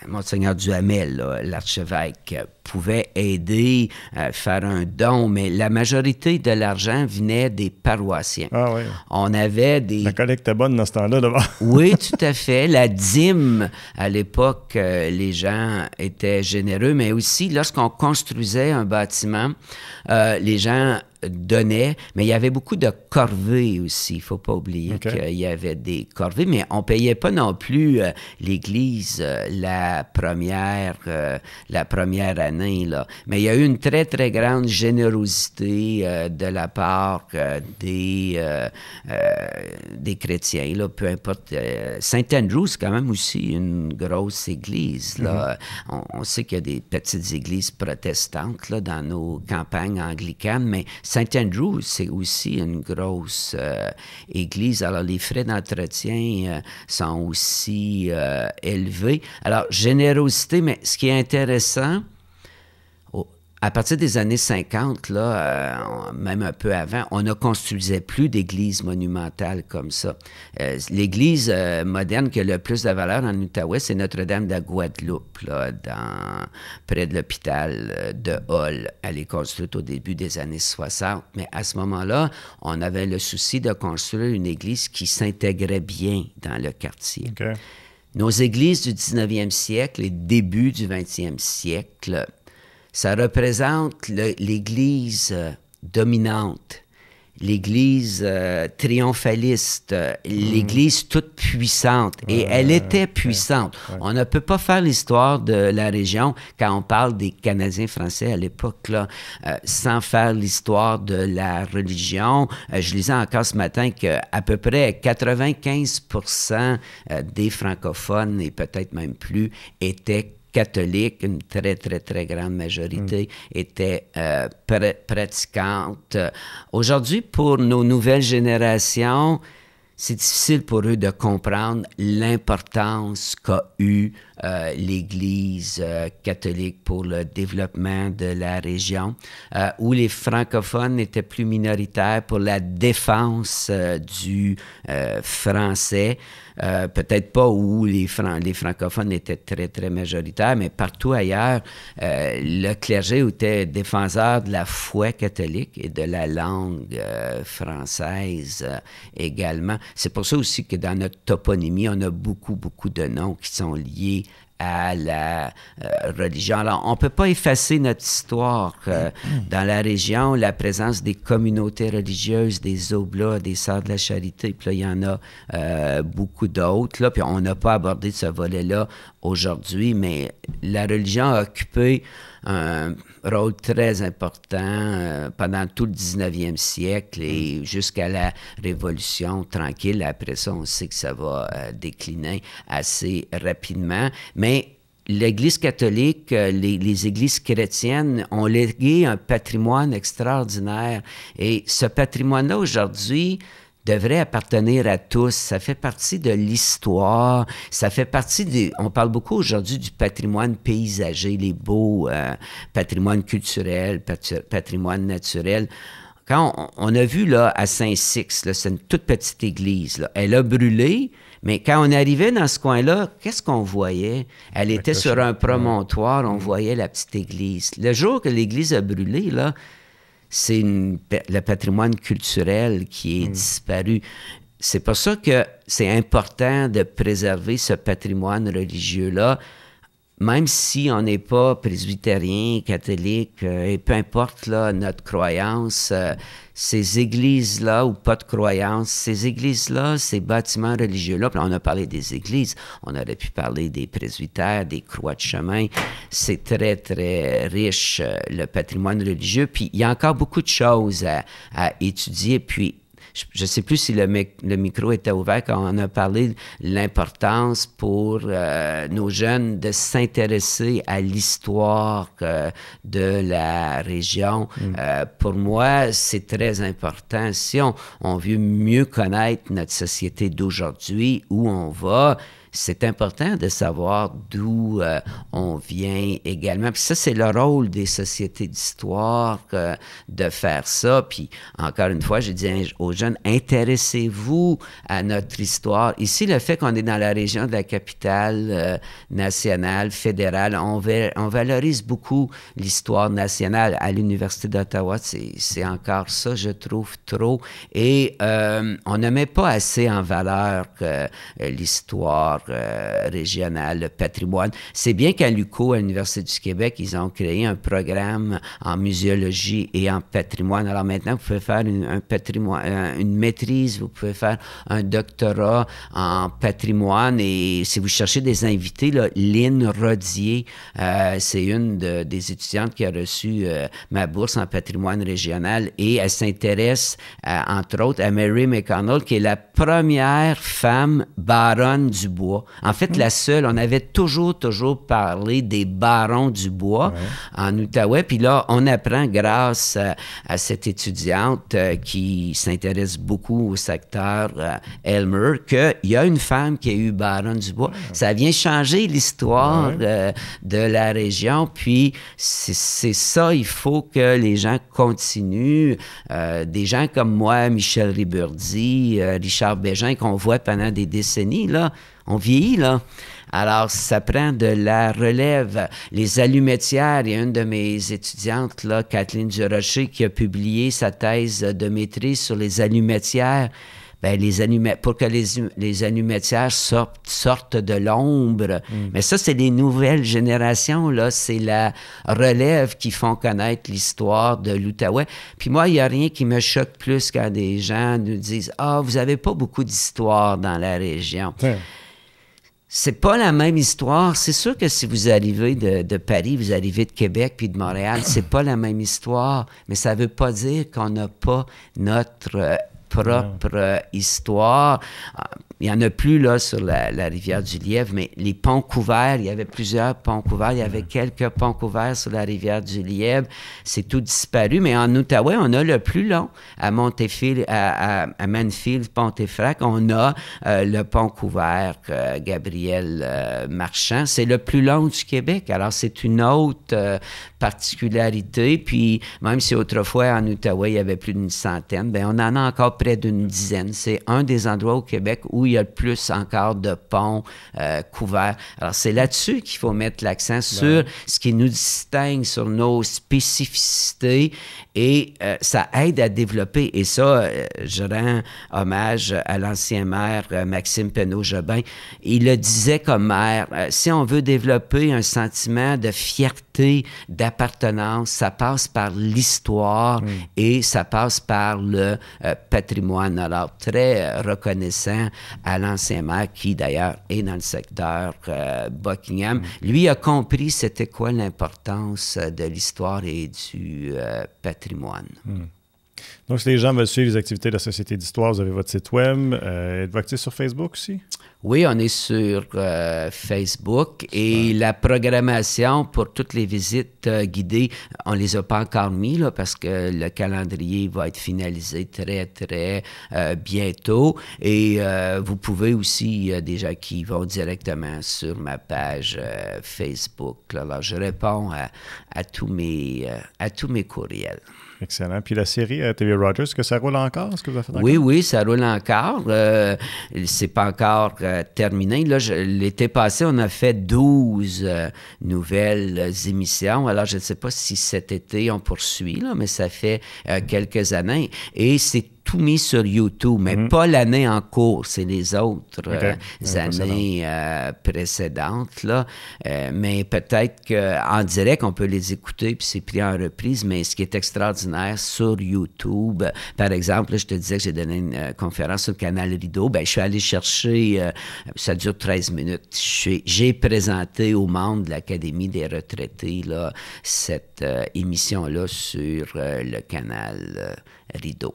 B: Monseigneur Duhamel, l'archevêque, pouvait aider à faire un don, mais la majorité de l'argent venait des paroissiens.
A: Ah oui.
B: On avait des...
A: La collecte était bonne dans ce temps-là, d'abord.
B: Oui, tout à fait. La dîme, à l'époque, les gens étaient généreux, mais aussi, lorsqu'on construisait un bâtiment, les gens donnait, mais il y avait beaucoup de corvées aussi. Il ne faut pas oublier qu'il y avait des corvées, mais on ne payait pas non plus l'Église la première année, là. Mais il y a eu une très, très grande générosité de la part des chrétiens, là, peu importe. Saint Andrew, c'est quand même aussi une grosse église, là. On sait qu'il y a des petites églises protestantes là, dans nos campagnes anglicanes, mais Saint Andrew, c'est aussi une grosse église. Alors, les frais d'entretien sont aussi élevés. Alors, générosité, mais ce qui est intéressant, à partir des années 50, là, même un peu avant, on ne construisait plus d'églises monumentales comme ça. L'église moderne qui a le plus de valeur en Outaouais, c'est Notre-Dame de la Guadeloupe, là, près de l'hôpital de Hull. Elle est construite au début des années 60, mais à ce moment-là, on avait le souci de construire une église qui s'intégrait bien dans le quartier.
A: Okay.
B: Nos églises du 19e siècle et début du 20e siècle, ça représente l'Église dominante, l'Église triomphaliste, l'Église toute puissante. Et elle était puissante. On ne peut pas faire l'histoire de la région quand on parle des Canadiens français à l'époque, là, sans faire l'histoire de la religion. Je lisais encore ce matin qu'à peu près 95% des francophones, et peut-être même plus, étaient catholiques, une très, très, très grande majorité étaient pratiquantes. Aujourd'hui, pour nos nouvelles générations, c'est difficile pour eux de comprendre l'importance qu'a eu l'Église catholique pour le développement de la région, où les francophones étaient plus minoritaires pour la défense du français. Peut-être pas où les francophones étaient très, très majoritaires, mais partout ailleurs, le clergé était défenseur de la foi catholique et de la langue française également. C'est pour ça aussi que dans notre toponymie, on a beaucoup, beaucoup de noms qui sont liés à la religion. Alors, on ne peut pas effacer notre histoire. Dans la région, la présence des communautés religieuses, des Oblats, des Sœurs de la Charité, puis là, il y en a beaucoup d'autres, là, puis on n'a pas abordé ce volet-là aujourd'hui, mais la religion a occupé un rôle très important pendant tout le 19e siècle et jusqu'à la Révolution tranquille. Après ça, on sait que ça va décliner assez rapidement. Mais l'Église catholique, les églises chrétiennes ont légué un patrimoine extraordinaire. Et ce patrimoine-là, aujourd'hui, devrait appartenir à tous. Ça fait partie de l'histoire. Ça fait partie on parle beaucoup aujourd'hui du patrimoine paysager, les beaux patrimoines culturels, patrimoine naturel. Quand on a vu là, à Saint-Six, c'est une toute petite église, là, elle a brûlé, mais quand on arrivait dans ce coin-là, qu'est-ce qu'on voyait? Elle était sur un promontoire, on voyait la petite église. Le jour que l'église a brûlé, là, c'est le patrimoine culturel qui est disparu. C'est pour ça que c'est important de préserver ce patrimoine religieux-là, même si on n'est pas presbytérien, catholique, et peu importe là, notre croyance, ces églises-là ou pas de croyance, ces églises-là, ces bâtiments religieux-là, puis on a parlé des églises, on aurait pu parler des presbytères, des croix de chemin, c'est très, très riche, le patrimoine religieux, puis il y a encore beaucoup de choses à étudier, puis je ne sais plus si le micro était ouvert quand on a parlé de l'importance pour nos jeunes de s'intéresser à l'histoire de la région. Pour moi, c'est très important. Si on veut mieux connaître notre société d'aujourd'hui, où on va, c'est important de savoir d'où on vient également. Puis ça, c'est le rôle des sociétés d'histoire de faire ça. Puis encore une fois, je dis aux jeunes, intéressez-vous à notre histoire. Ici, le fait qu'on est dans la région de la capitale nationale, fédérale, on valorise beaucoup l'histoire nationale. À l'Université d'Ottawa, c'est encore ça, je trouve, trop. Et on ne met pas assez en valeur l'histoire régional, le patrimoine. C'est bien qu'à l'UQO, à l'Université du Québec, ils ont créé un programme en muséologie et en patrimoine. Alors maintenant, vous pouvez faire une maîtrise, vous pouvez faire un doctorat en patrimoine. Et si vous cherchez des invités, là, Lynn Rodier, c'est une des étudiantes qui a reçu ma bourse en patrimoine régional et elle s'intéresse, entre autres, à Mary McConnell, qui est la première femme baronne du bois. En fait, la seule. On avait toujours parlé des barons du bois en Outaouais. Puis là, on apprend grâce à cette étudiante qui s'intéresse beaucoup au secteur Elmer qu'il y a une femme qui a eu baronne du bois. Ça vient changer l'histoire de la région. Puis c'est ça, il faut que les gens continuent. Des gens comme moi, Michel Riburdi, Richard Bégin, qu'on voit pendant des décennies, là, on vieillit, là. Alors, ça prend de la relève. Les allumettières, il y a une de mes étudiantes, là, Kathleen Durocher, qui a publié sa thèse de maîtrise sur les allumettières. Bien, pour que les allumettières sortent de l'ombre. Mais ça, c'est les nouvelles générations, là. C'est la relève qui font connaître l'histoire de l'Outaouais. Puis moi, il n'y a rien qui me choque plus quand des gens nous disent « Ah, vous n'avez pas beaucoup d'histoire dans la région. » C'est pas la même histoire. C'est sûr que si vous arrivez de Paris, vous arrivez de Québec puis de Montréal, c'est pas la même histoire. Mais ça veut pas dire qu'on n'a pas notre propre histoire. Il n'y en a plus là sur la rivière du Lièvre, mais les ponts couverts, il y avait plusieurs ponts couverts. Il y avait quelques ponts couverts sur la rivière du Lièvre. C'est tout disparu. Mais en Outaouais, on a le plus long. À Montefiore, à Manfield, Pontefract, on a le pont couvert Gabriel Marchand. C'est le plus long du Québec. Alors, c'est une autre particularité. Puis, même si autrefois, en Outaouais, il y avait plus d'une centaine, bien, on en a encore près d'une dizaine. C'est un des endroits au Québec où il y a le plus encore de ponts couverts. Alors, c'est là-dessus qu'il faut mettre l'accent, sur ce qui nous distingue, sur nos spécificités, et ça aide à développer. Et ça, je rends hommage à l'ancien maire Maxime Penneau-Jobin. Il le disait comme maire, si on veut développer un sentiment de fierté, d'appartenance, ça passe par l'histoire et ça passe par le patrimoine. Alors, très reconnaissant à l'ancien maire qui, d'ailleurs, est dans le secteur Buckingham. Lui a compris c'était quoi l'importance de l'histoire et du patrimoine.
A: Donc, si les gens veulent suivre les activités de la Société d'histoire, vous avez votre site web. Êtes-vous actif sur Facebook aussi?
B: Oui, on est sur Facebook et la programmation pour toutes les visites guidées, on ne les a pas encore mis là, parce que le calendrier va être finalisé très, très bientôt. Et vous pouvez aussi, il y a des gens qui vont directement sur ma page Facebook. Là. Alors, je réponds à tous mes courriels.
A: Excellent. Puis la série à TV Rogers, est-ce que ça roule encore? Est-ce que vous avez fait encore?
B: Oui, ça roule encore. C'est pas encore terminé. Là, l'été passé, on a fait 12 nouvelles émissions. Alors, je ne sais pas si cet été, on poursuit, là, mais ça fait quelques années. Et c'est tout mis sur YouTube, mais pas l'année en cours, c'est les autres années précédentes. Là. Mais peut-être qu'en direct, on peut les écouter, puis c'est pris en reprise, mais ce qui est extraordinaire sur YouTube, par exemple, là, je te disais que j'ai donné une conférence sur le canal Rideau, bien, je suis allé chercher, ça dure 13 minutes, j'ai présenté au monde de l'Académie des retraités là, cette émission-là sur le canal Rideau.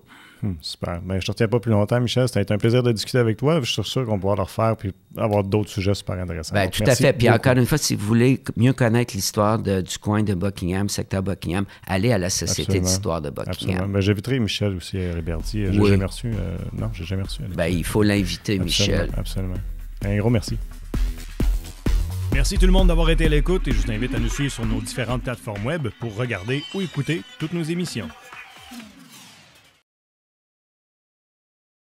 A: Super. Ben, je ne te retiens pas plus longtemps, Michel. C'était un plaisir de discuter avec toi. Je suis sûr qu'on va pouvoir le refaire et avoir d'autres sujets super intéressants.
B: Ben, tout à fait. Puis encore une fois, si vous voulez mieux connaître l'histoire du coin de Buckingham, secteur Buckingham, allez à la Société d'histoire de Buckingham.
A: Ben, j'inviterai Michel aussi à Riberty. J'ai jamais reçu. Non, j'ai jamais reçu.
B: Ben, il faut l'inviter, Michel.
A: Absolument. Un gros merci.
C: Merci tout le monde d'avoir été à l'écoute et je vous invite à nous suivre sur nos différentes plateformes web pour regarder ou écouter toutes nos émissions.